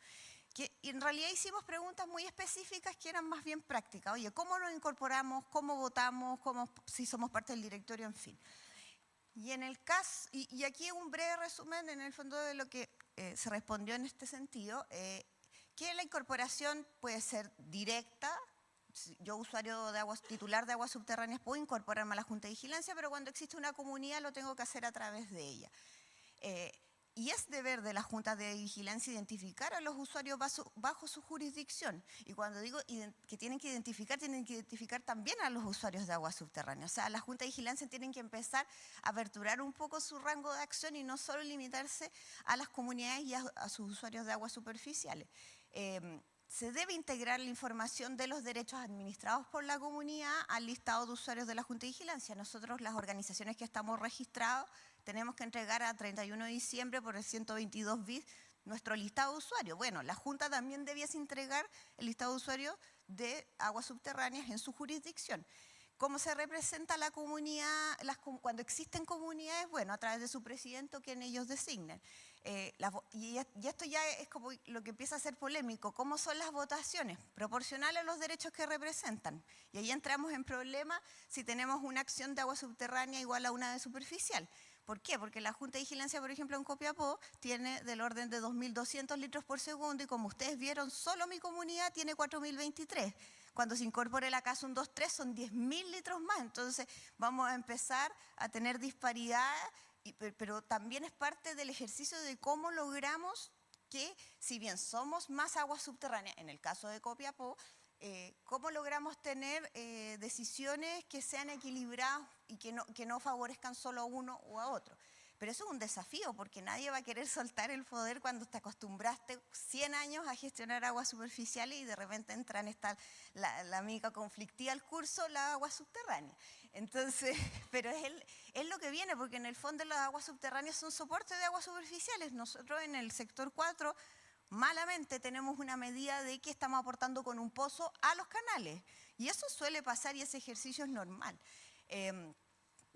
Y en realidad hicimos preguntas muy específicas que eran más bien prácticas. Oye, ¿cómo nos incorporamos? ¿Cómo votamos? Si somos parte del directorio? En fin. Y en el caso, y aquí un breve resumen en el fondo de lo que se respondió en este sentido, que la incorporación puede ser directa. Yo, usuario de aguas, titular de aguas subterráneas, puedo incorporarme a la Junta de Vigilancia, pero cuando existe una comunidad lo tengo que hacer a través de ella. Y es deber de las juntas de vigilancia identificar a los usuarios bajo su jurisdicción. Y cuando digo que tienen que identificar también a los usuarios de agua subterránea. O sea, las juntas de vigilancia tienen que empezar a aperturar un poco su rango de acción y no solo limitarse a las comunidades y a sus usuarios de aguas superficiales. Se debe integrar la información de los derechos administrados por la comunidad al listado de usuarios de la Junta de Vigilancia. Nosotros, las organizaciones que estamos registrados, tenemos que entregar a 31 de diciembre por el 122 bis nuestro listado de usuarios. Bueno, la Junta también debiese entregar el listado de usuarios de aguas subterráneas en su jurisdicción. ¿Cómo se representa la comunidad? Cuando existen comunidades, bueno, a través de su presidente o quien ellos designen. Y esto ya es como lo que empieza a ser polémico. ¿Cómo son las votaciones? Proporcional a los derechos que representan. Y ahí entramos en problemas si tenemos una acción de agua subterránea igual a una de superficial. ¿Por qué? Porque la Junta de Vigilancia, por ejemplo, en Copiapó, tiene del orden de 2.200 litros por segundo y como ustedes vieron, solo mi comunidad tiene 4.023. Cuando se incorpore la CAS 123 son 10.000 litros más. Entonces vamos a empezar a tener disparidad, pero también es parte del ejercicio de cómo logramos que, si bien somos más agua subterránea, en el caso de Copiapó, cómo logramos tener decisiones que sean equilibradas y que no favorezcan solo a uno o a otro. Pero eso es un desafío, porque nadie va a querer soltar el poder cuando te acostumbraste 100 años a gestionar aguas superficiales y de repente entra en la mica conflictiva al curso, la agua subterránea. Entonces, pero es lo que viene, porque en el fondo las aguas subterráneas son soporte de aguas superficiales. Nosotros en el sector 4, malamente tenemos una medida de que estamos aportando con un pozo a los canales. Y eso suele pasar y ese ejercicio es normal.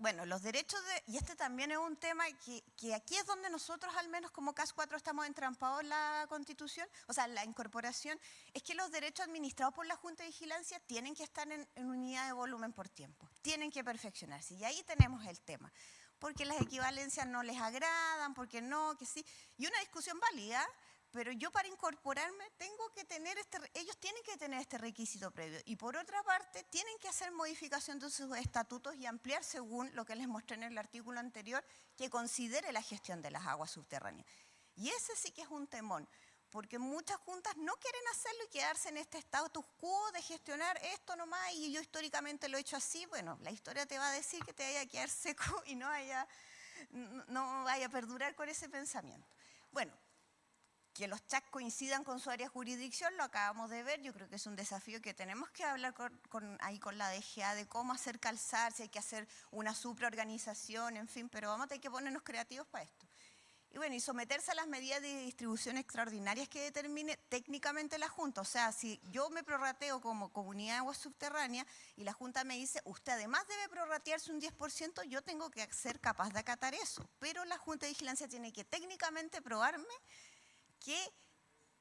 Bueno, los derechos y este también es un tema que aquí es donde nosotros, al menos como CAS 4, estamos entrampados en la Constitución, o sea, en la incorporación, es que los derechos administrados por la Junta de Vigilancia tienen que estar en unidad de volumen por tiempo, tienen que perfeccionarse, y ahí tenemos el tema, porque las equivalencias no les agradan, porque no, que sí, y una discusión válida. Pero yo para incorporarme tengo que tener ellos tienen que tener este requisito previo. Y por otra parte, tienen que hacer modificación de sus estatutos y ampliar según lo que les mostré en el artículo anterior, que considere la gestión de las aguas subterráneas. Y ese sí que es un temón, porque muchas juntas no quieren hacerlo y quedarse en este status quo de gestionar esto nomás, y yo históricamente lo he hecho así. Bueno, la historia te va a decir que te vaya a quedar seco y no vaya a perdurar con ese pensamiento. Bueno, que los CHAC coincidan con su área de jurisdicción, lo acabamos de ver. Yo creo que es un desafío que tenemos que hablar con la DGA de cómo hacer calzar, si hay que hacer una supraorganización, en fin, pero vamos a tener que ponernos creativos para esto. Y bueno, y someterse a las medidas de distribución extraordinarias que determine técnicamente la Junta. O sea, si yo me prorrateo como comunidad de agua subterránea y la Junta me dice, usted además debe prorratearse un 10%, yo tengo que ser capaz de acatar eso. Pero la Junta de Vigilancia tiene que técnicamente probarme que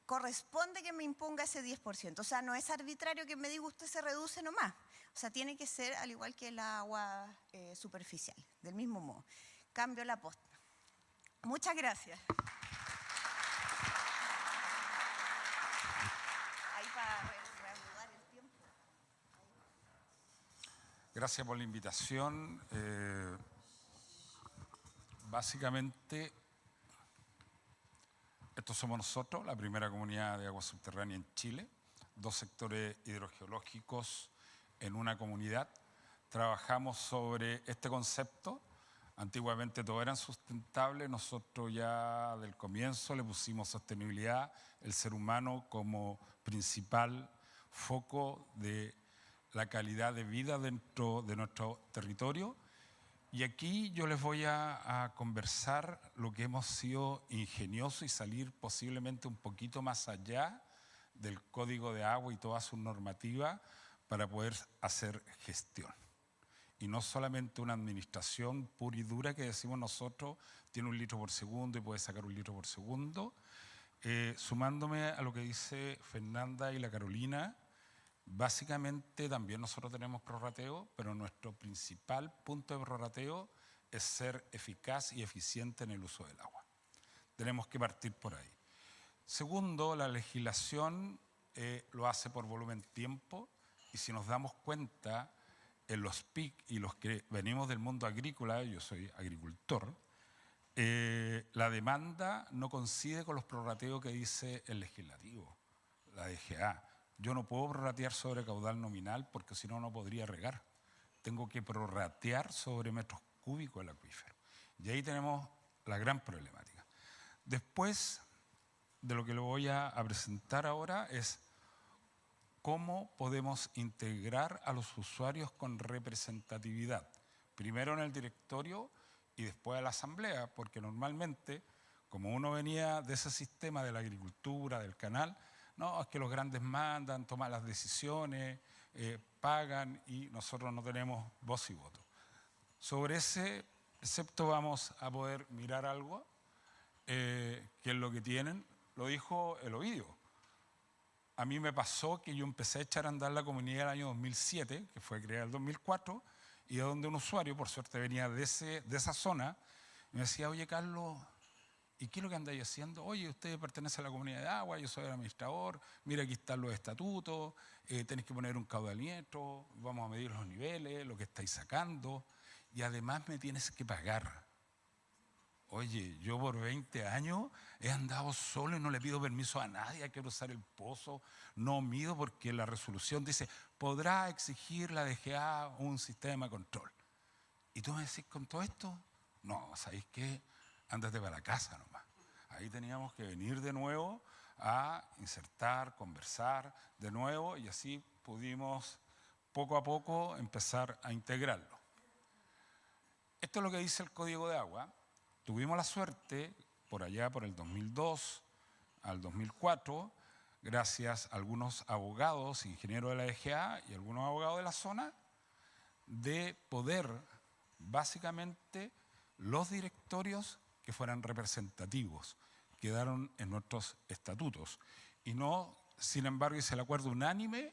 corresponde que me imponga ese 10%. O sea, no es arbitrario que me diga usted se reduce nomás. O sea, tiene que ser al igual que el agua superficial, del mismo modo. Cambio la posta. Muchas gracias. Ahí para reanudar el tiempo. Gracias por la invitación. Básicamente, estos somos nosotros, la primera comunidad de agua subterránea en Chile, 2 sectores hidrogeológicos en una comunidad. Trabajamos sobre este concepto. Antiguamente todo eran sustentables, nosotros ya del comienzo le pusimos sostenibilidad, el ser humano como principal foco de la calidad de vida dentro de nuestro territorio. Y aquí yo les voy a conversar lo que hemos sido ingeniosos y salir posiblemente un poquito más allá del Código de Agua y toda su normativa para poder hacer gestión. Y no solamente una administración pura y dura que decimos nosotros, tiene 1 litro por segundo y puede sacar 1 litro por segundo. Sumándome a lo que dice Fernanda y la Carolina, básicamente también nosotros tenemos prorrateo, pero nuestro principal punto de prorrateo es ser eficaz y eficiente en el uso del agua. Tenemos que partir por ahí. Segundo, la legislación lo hace por volumen tiempo, y si nos damos cuenta, en los PIC y los que venimos del mundo agrícola, yo soy agricultor, la demanda no coincide con los prorrateos que dice el legislativo, la DGA. Yo no puedo prorratear sobre caudal nominal porque si no, no podría regar. Tengo que prorratear sobre metros cúbicos del acuífero. Y ahí tenemos la gran problemática. Después de lo que le voy a presentar ahora es cómo podemos integrar a los usuarios con representatividad. Primero en el directorio y después a la asamblea, porque normalmente, como uno venía de ese sistema de la agricultura, del canal, no, es que los grandes mandan, toman las decisiones, pagan y nosotros no tenemos voz y voto. Sobre ese precepto vamos a poder mirar algo. qué es lo que tienen, lo dijo el Ovidio. A mí me pasó que yo empecé a echar a andar la comunidad el año 2007, que fue creada en el 2004, y a donde un usuario, por suerte venía de esa zona, me decía, oye Carlos, ¿y qué es lo que andáis haciendo? Oye, usted pertenece a la comunidad de agua, yo soy el administrador, mira aquí están los estatutos, tenéis que poner un caudalímetro, vamos a medir los niveles, lo que estáis sacando, y además me tienes que pagar. Oye, yo por 20 años he andado solo y no le pido permiso a nadie, quiero usar el pozo, no mido porque la resolución dice, podrá exigir la DGA un sistema de control. Y tú me decís, ¿con todo esto? No, ¿sabéis qué? Ándate para la casa nomás. Ahí teníamos que venir de nuevo a insertar, conversar de nuevo y así pudimos poco a poco empezar a integrarlo. Esto es lo que dice el Código de Agua. Tuvimos la suerte, por allá por el 2002 al 2004, gracias a algunos abogados, ingenieros de la DGA y algunos abogados de la zona, de poder, básicamente, los directorios que fueran representativos, quedaron en nuestros estatutos. Y no, sin embargo, hice el acuerdo unánime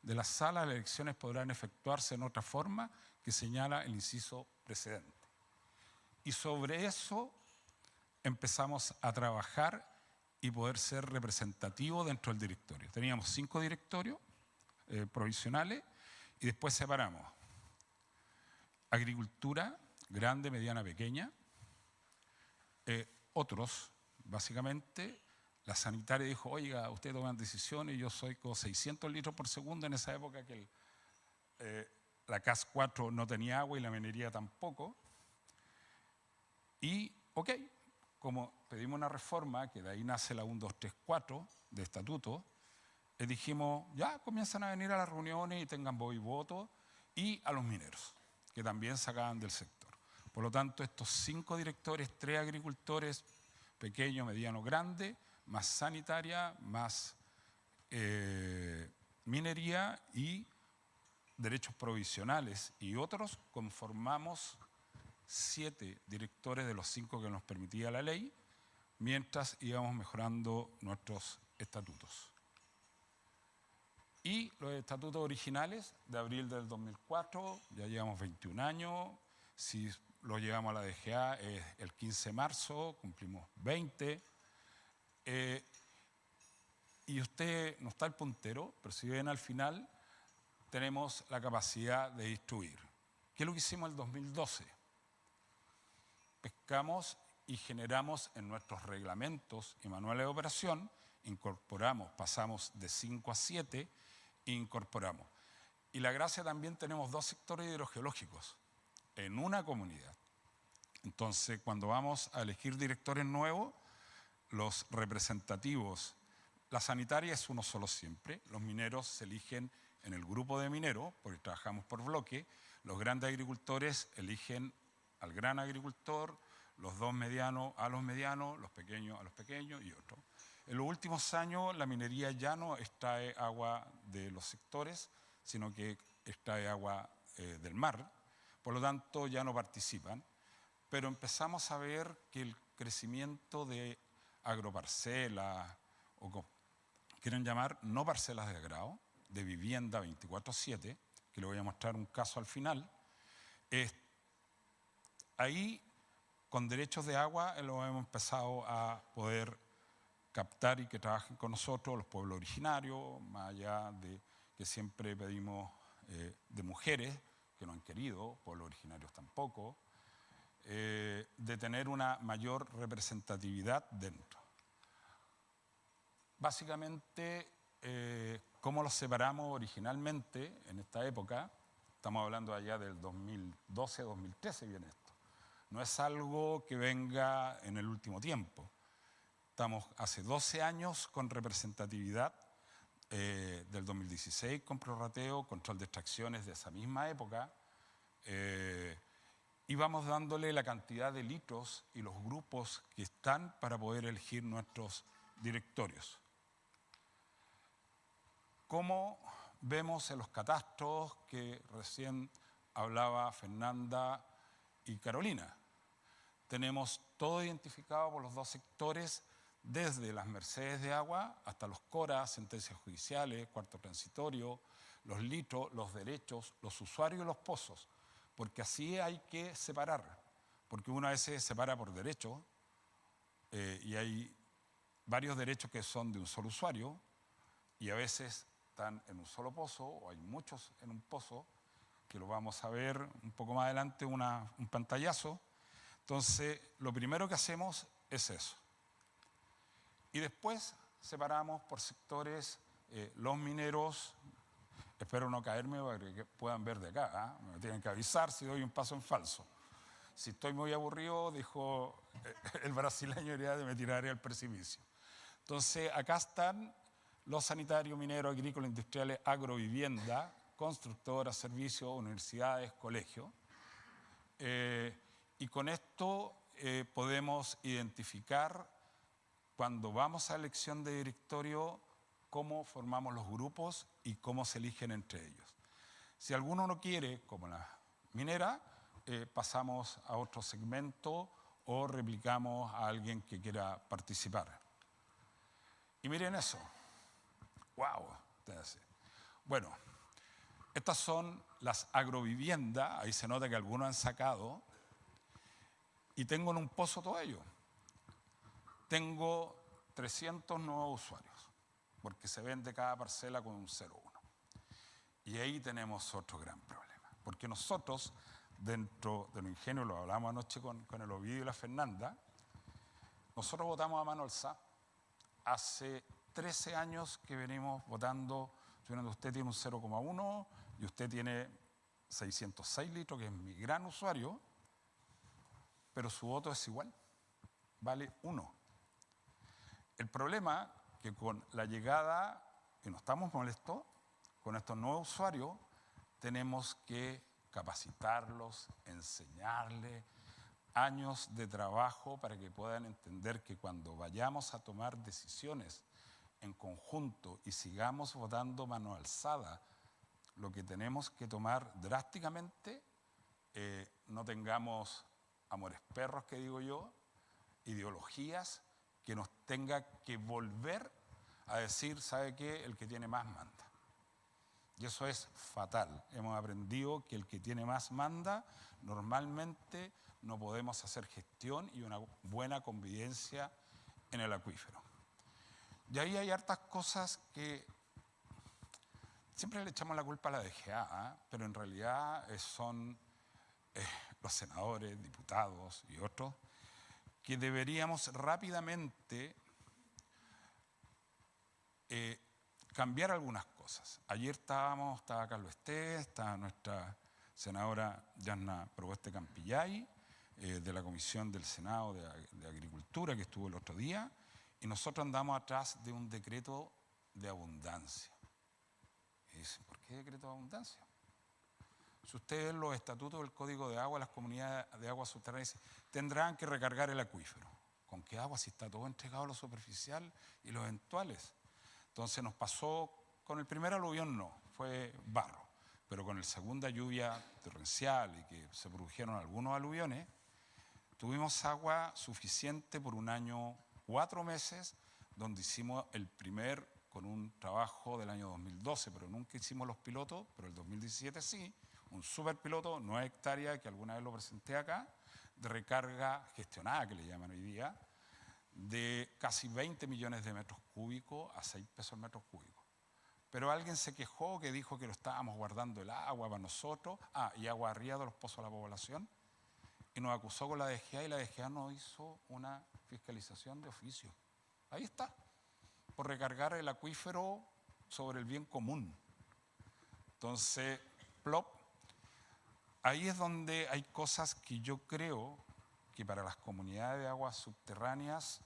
de la sala, las elecciones podrán efectuarse en otra forma que señala el inciso precedente. Y sobre eso empezamos a trabajar y poder ser representativos dentro del directorio. Teníamos 5 directorios provisionales y después separamos agricultura, grande, mediana, pequeña. Otros, básicamente, la sanitaria dijo, oiga, ustedes toman decisiones, yo soy con 600 litros por segundo en esa época que la CAS 4 no tenía agua y la minería tampoco. Y, ok, como pedimos una reforma, que de ahí nace la 1234 de estatuto, dijimos, ya comienzan a venir a las reuniones y tengan voz y voto, y a los mineros, que también sacaban del sector. Por lo tanto, estos 5 directores, 3 agricultores, pequeño, mediano, grande, más sanitaria, más minería y derechos provisionales y otros, conformamos 7 directores de los 5 que nos permitía la ley, mientras íbamos mejorando nuestros estatutos. Y los estatutos originales de abril del 2004, ya llevamos 21 años, si lo llevamos a la DGA es el 15 de marzo, cumplimos 20. Y usted no está el puntero, pero si ven al final, tenemos la capacidad de distribuir. ¿Qué es lo que hicimos en el 2012? Pescamos y generamos en nuestros reglamentos y manuales de operación, incorporamos, pasamos de 5 a 7 e incorporamos. Y la gracia también tenemos 2 sectores hidrogeológicos en una comunidad. Entonces, cuando vamos a elegir directores nuevos, los representativos, la sanitaria es uno solo siempre, los mineros se eligen en el grupo de mineros, porque trabajamos por bloque, los grandes agricultores eligen al gran agricultor, los 2 medianos a los medianos, los pequeños a los pequeños y otros. En los últimos años la minería ya no extrae agua de los sectores, sino que extrae agua del mar, por lo tanto ya no participan, pero empezamos a ver que el crecimiento de agroparcelas, o como quieren llamar, no parcelas de agrado, de vivienda 24/7, que le voy a mostrar un caso al final, ahí con derechos de agua lo hemos empezado a poder captar y que trabajen con nosotros los pueblos originarios, más allá de que siempre pedimos de mujeres que no han querido, pueblos originarios tampoco, de tener una mayor representatividad dentro. Básicamente, ¿cómo los separamos originalmente en esta época? Estamos hablando allá del 2012-2013 viene esto. No es algo que venga en el último tiempo. Estamos hace 12 años con representatividad, del 2016 con prorrateo, control de extracciones de esa misma época, y vamos dándole la cantidad de litros y los grupos que están para poder elegir nuestros directorios. Como vemos en los catastros que recién hablaba Fernanda y Carolina, tenemos todo identificado por los dos sectores, desde las mercedes de agua hasta los CORA, sentencias judiciales, cuarto transitorio, los litros, los derechos, los usuarios y los pozos, porque así hay que separar, porque uno a veces separa por derecho y hay varios derechos que son de un solo usuario y a veces están en un solo pozo o hay muchos en un pozo, que lo vamos a ver un poco más adelante, un pantallazo. Entonces, lo primero que hacemos es eso. Y después separamos por sectores los mineros. Espero no caerme para que puedan ver de acá. Me tienen que avisar si doy un paso en falso. Si estoy muy aburrido, dijo el brasileño, me tiraré al precipicio. Entonces, acá están los sanitarios, mineros, agrícolas, industriales, agrovivienda, constructoras, servicios, universidades, colegios. Y con esto podemos identificar, cuando vamos a elección de directorio, cómo formamos los grupos y cómo se eligen entre ellos. Si alguno no quiere, como la minera, pasamos a otro segmento o replicamos a alguien que quiera participar. Y miren eso. ¡Wow! Bueno, estas son las agroviviendas. Ahí se nota que algunos han sacado. Y tengo en un pozo todo ello. Tengo 300 nuevos usuarios, porque se vende cada parcela con un 0,1. Y ahí tenemos otro gran problema, porque nosotros, dentro de lo ingenio, lo hablamos anoche con el Ovidio y la Fernanda, nosotros votamos a mano alzada. Hace 13 años que venimos votando, usted tiene un 0,1 y usted tiene 606 litros, que es mi gran usuario, pero su voto es igual, vale 1. El problema que con la llegada, y no estamos molestos, con estos nuevos usuarios, tenemos que capacitarlos, enseñarles, años de trabajo para que puedan entender que cuando vayamos a tomar decisiones en conjunto y sigamos votando mano alzada, lo que tenemos que tomar drásticamente, no tengamos amores perros, que digo yo, ideologías que nos tenga que volver a decir, ¿sabe qué? El que tiene más manda. Y eso es fatal. Hemos aprendido que el que tiene más manda, normalmente no podemos hacer gestión y una buena convivencia en el acuífero. Y ahí hay hartas cosas que siempre le echamos la culpa a la DGA, pero en realidad son los senadores, diputados y otros, que deberíamos rápidamente cambiar algunas cosas. Ayer estaba Carlos Estés, estaba nuestra senadora Yanna Proboste Campillay, de la Comisión del Senado de Agricultura, que estuvo el otro día, y nosotros andamos atrás de un decreto de abundancia. Y dicen, ¿por qué decreto de abundancia? Si ustedes los estatutos del Código de Agua, las comunidades de aguas subterráneas tendrán que recargar el acuífero. ¿Con qué agua? Si está todo entregado a lo superficial y los eventuales. Entonces nos pasó con el primer aluvión, no, fue barro. Pero con la segunda lluvia torrencial y que se produjeron algunos aluviones, tuvimos agua suficiente por un año, 4 meses, donde hicimos el primer, con un trabajo del año 2012, pero nunca hicimos los pilotos, pero el 2017 sí, un super piloto, 9 hectáreas, que alguna vez lo presenté acá, de recarga gestionada, que le llaman hoy día, de casi 20 millones de metros cúbicos a 6 pesos el metro cúbico. Pero alguien se quejó, que dijo que lo estábamos guardando el agua para nosotros, y agua arriba de los pozos a la población, y nos acusó con la DGA, y la DGA nos hizo una fiscalización de oficio. Ahí está, por recargar el acuífero sobre el bien común. Entonces, plop, ahí es donde hay cosas que yo creo que para las comunidades de aguas subterráneas,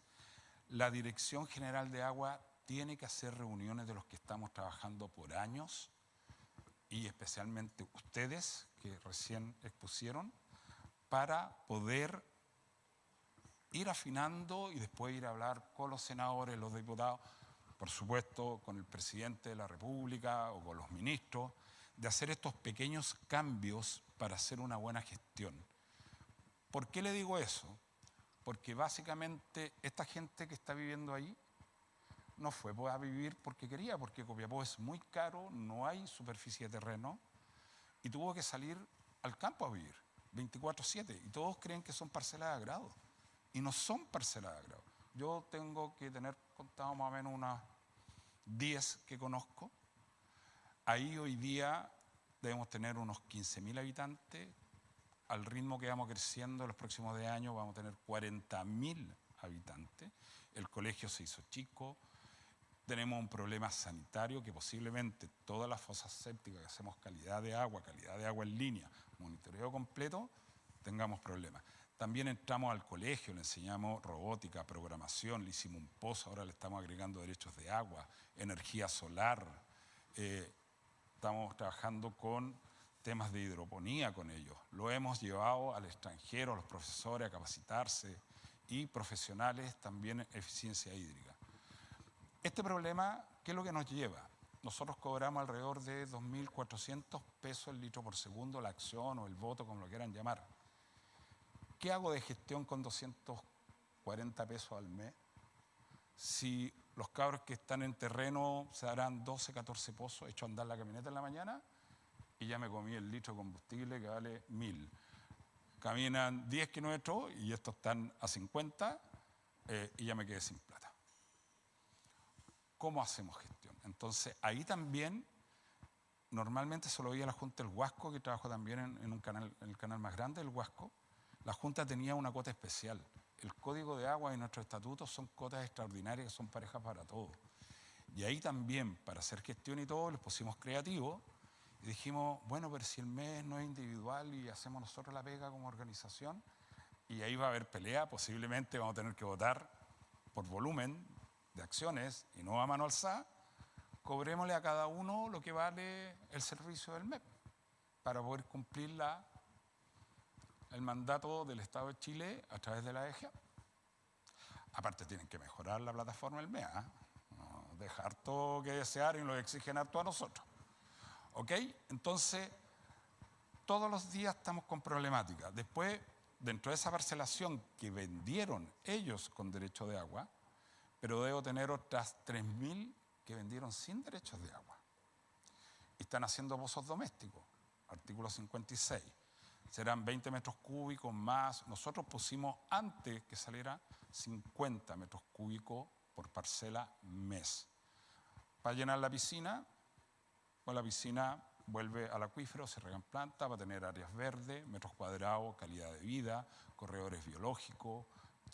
la Dirección General de Agua tiene que hacer reuniones de los que estamos trabajando por años, y especialmente ustedes, que recién expusieron, para poder ir afinando y después ir a hablar con los senadores, los diputados, por supuesto con el presidente de la República o con los ministros, de hacer estos pequeños cambios para hacer una buena gestión. ¿Por qué le digo eso? porque básicamente esta gente que está viviendo ahí no fue a vivir porque quería, porque Copiapó es muy caro, no hay superficie de terreno, y tuvo que salir al campo a vivir 24/7, y todos creen que son parcelas de agrado, y no son parcelas de agrado. Yo tengo que tener contado más o menos unas 10 que conozco. Ahí hoy día debemos tener unos 15.000 habitantes. Al ritmo que vamos creciendo en los próximos 10 años vamos a tener 40.000 habitantes. El colegio se hizo chico. Tenemos un problema sanitario que posiblemente todas las fosas sépticas que hacemos calidad de agua en línea, monitoreo completo, tengamos problemas. También entramos al colegio, le enseñamos robótica, programación, le hicimos un pozo, ahora le estamos agregando derechos de agua, energía solar. Estamos trabajando con temas de hidroponía con ellos. Lo hemos llevado al extranjero, a los profesores a capacitarse y profesionales también en eficiencia hídrica. Este problema, ¿qué es lo que nos lleva? Nosotros cobramos alrededor de 2.400 pesos el litro por segundo, la acción o el voto, como lo quieran llamar. ¿Qué hago de gestión con 240 pesos al mes? Si los cabros que están en terreno se darán 12, 14 pozos, echo a andar la camioneta en la mañana y ya me comí el litro de combustible que vale 1.000. Caminan 10 kilómetros y estos están a 50 y ya me quedé sin plata. ¿Cómo hacemos gestión? Entonces, ahí también, normalmente se lo veía a la Junta del Huasco, que trabajo también en el canal más grande, el Huasco. La Junta tenía una cuota especial. El Código de Agua y nuestros estatutos son cotas extraordinarias que son parejas para todos. Y ahí también, para hacer gestión y todo, les pusimos creativos y dijimos, bueno, pero si el mes no es individual y hacemos nosotros la pega como organización, y ahí va a haber pelea, posiblemente vamos a tener que votar por volumen de acciones y no a mano alzada, cobrémosle a cada uno lo que vale el servicio del MEP para poder cumplir el mandato del Estado de Chile a través de la EGEA. Aparte tienen que mejorar la plataforma del MEA, no deja harto que desear y nos exigen harto a nosotros. ¿Ok? Entonces, todos los días estamos con problemática. Después, dentro de esa parcelación que vendieron ellos con derecho de agua, pero debo tener otras 3.000 que vendieron sin derechos de agua. Y están haciendo pozos domésticos, artículo 56. Serán 20 metros cúbicos más. Nosotros pusimos, antes que saliera, 50 metros cúbicos por parcela mes. Para llenar la piscina, pues la piscina vuelve al acuífero, se regan plantas, va a tener áreas verdes, metros cuadrados, calidad de vida, corredores biológicos,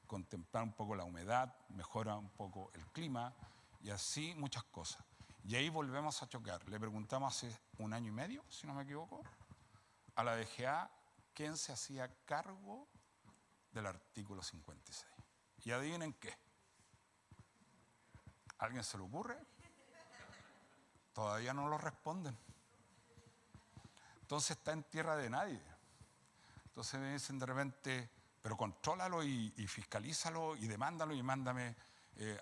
contemplar un poco la humedad, mejora un poco el clima y así muchas cosas. Y ahí volvemos a chocar. Le preguntamos hace 1 año y medio, si no me equivoco, a la DGA quién se hacía cargo del artículo 56. Y adivinen qué. ¿A alguien se le ocurre? Todavía no lo responden. Entonces está en tierra de nadie. Entonces me dicen de repente, pero contrólalo y fiscalízalo y demándalo y mándame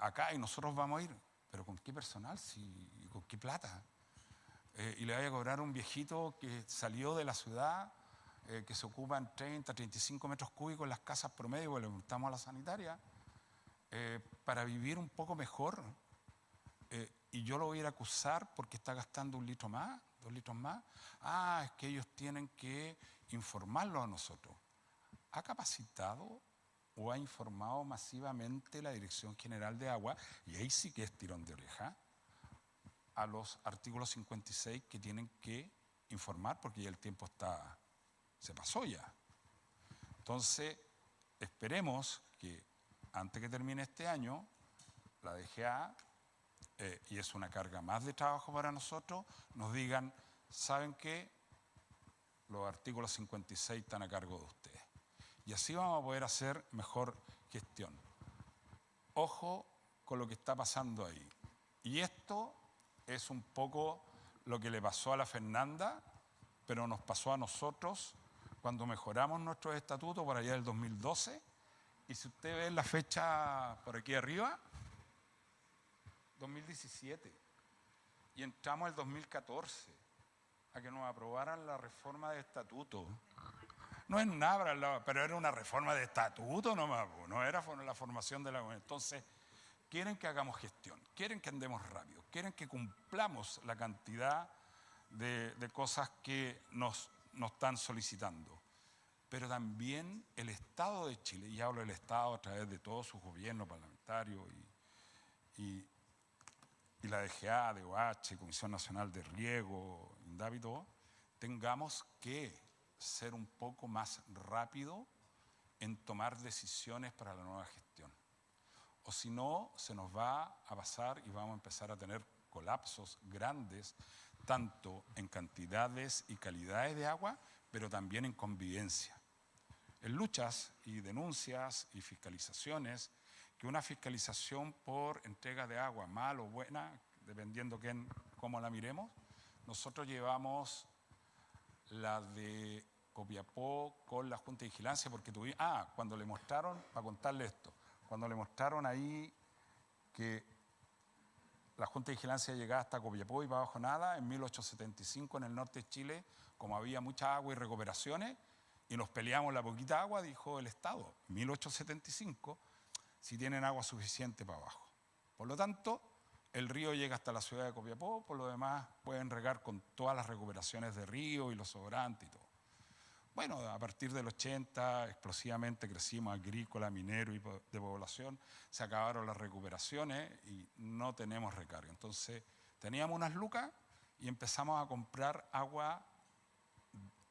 acá y nosotros vamos a ir. ¿Pero con qué personal? ¿Y con qué plata? Y le voy a cobrar a un viejito que salió de la ciudad, que se ocupan 30, 35 metros cúbicos en las casas promedio, porque le preguntamos a la sanitaria, para vivir un poco mejor. Y yo lo voy a ir a acusar porque está gastando 1 litro más, 2 litros más. Ah, es que ellos tienen que informarlo a nosotros. ¿Ha capacitado o ha informado masivamente la Dirección General de Agua? Y ahí sí que es tirón de oreja a los artículos 56 que tienen que informar porque ya el tiempo se pasó ya. Entonces, esperemos que antes que termine este año, la DGA, y es una carga más de trabajo para nosotros, nos digan, ¿saben qué? Los artículos 56 están a cargo de ustedes. Y así vamos a poder hacer mejor gestión. Ojo con lo que está pasando ahí. Y esto es un poco lo que le pasó a la Fernanda, pero nos pasó a nosotros cuando mejoramos nuestros estatutos por allá del 2012. Y si usted ve la fecha por aquí arriba, 2017. Y entramos el 2014 a que nos aprobaran la reforma de estatuto. No es nada, pero era una reforma de estatuto nomás, no era la formación de la comunidad. Entonces, quieren que hagamos gestión, quieren que andemos rápido, quieren que cumplamos la cantidad de cosas que nos están solicitando. Pero también el Estado de Chile, y hablo del Estado a través de todos sus gobiernos parlamentarios y la DGA, DOH, Comisión Nacional de Riego, INDAP y todo, tengamos que ser un poco más rápido en tomar decisiones para la nueva gestión. O si no, se nos va a pasar y vamos a empezar a tener colapsos grandes, tanto en cantidades y calidades de agua, pero también en convivencia. En luchas y denuncias y fiscalizaciones, que una fiscalización por entrega de agua, mala o buena, dependiendo cómo la miremos, nosotros llevamos la de Copiapó con la Junta de Vigilancia, porque tuvimos, cuando le mostraron, para contarle esto, cuando le mostraron ahí que la Junta de Vigilancia llegaba hasta Copiapó y para abajo nada, en 1875 en el norte de Chile, como había mucha agua y recuperaciones, y nos peleamos la poquita agua, dijo el Estado, 1875, si tienen agua suficiente para abajo. Por lo tanto, el río llega hasta la ciudad de Copiapó, por lo demás pueden regar con todas las recuperaciones de río y los sobrantes y todo. Bueno, a partir del 80, explosivamente crecimos agrícola, minero y de población, se acabaron las recuperaciones y no tenemos recarga. Entonces, teníamos unas lucas y empezamos a comprar agua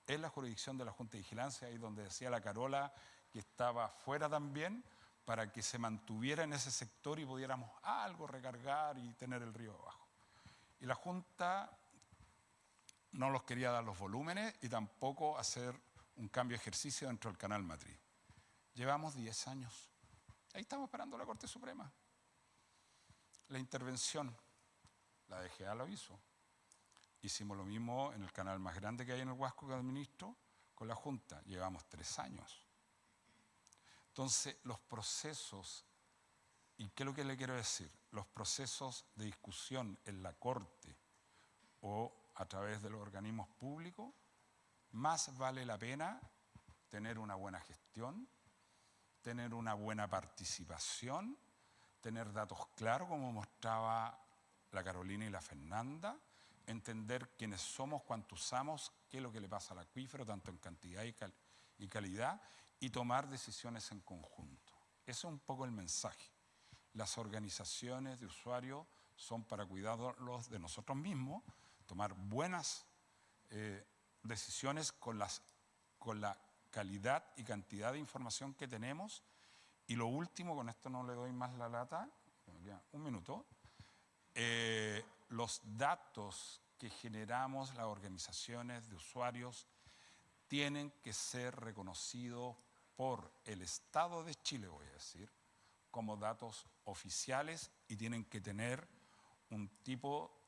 en la jurisdicción de la Junta de Vigilancia, ahí donde decía la Carola que estaba fuera también, para que se mantuviera en ese sector y pudiéramos algo recargar y tener el río abajo. Y la Junta no nos quería dar los volúmenes y tampoco hacer un cambio de ejercicio dentro del canal matriz. Llevamos 10 años. Ahí estamos esperando la Corte Suprema. La intervención, la DGA lo hizo. Hicimos lo mismo en el canal más grande que hay en el Huasco que administro con la Junta. Llevamos 3 años. Entonces, los procesos, ¿y qué es lo que le quiero decir? Los procesos de discusión en la Corte o a través de los organismos públicos, más vale la pena tener una buena gestión, tener una buena participación, tener datos claros, como mostraba la Carolina y la Fernanda, entender quiénes somos, cuánto usamos, qué es lo que le pasa al acuífero, tanto en cantidad y calidad, y tomar decisiones en conjunto. Ese es un poco el mensaje. Las organizaciones de usuarios son para cuidarlos de nosotros mismos, tomar buenas decisiones con la calidad y cantidad de información que tenemos. Y lo último, con esto no le doy más la lata, un minuto, los datos que generamos las organizaciones de usuarios tienen que ser reconocidos por el Estado de Chile, voy a decir, como datos oficiales y tienen que tener un tipo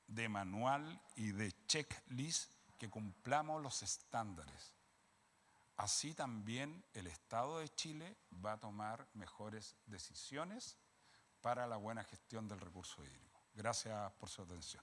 de manual y de checklist que cumplamos los estándares. Así también el Estado de Chile va a tomar mejores decisiones para la buena gestión del recurso hídrico. Gracias por su atención.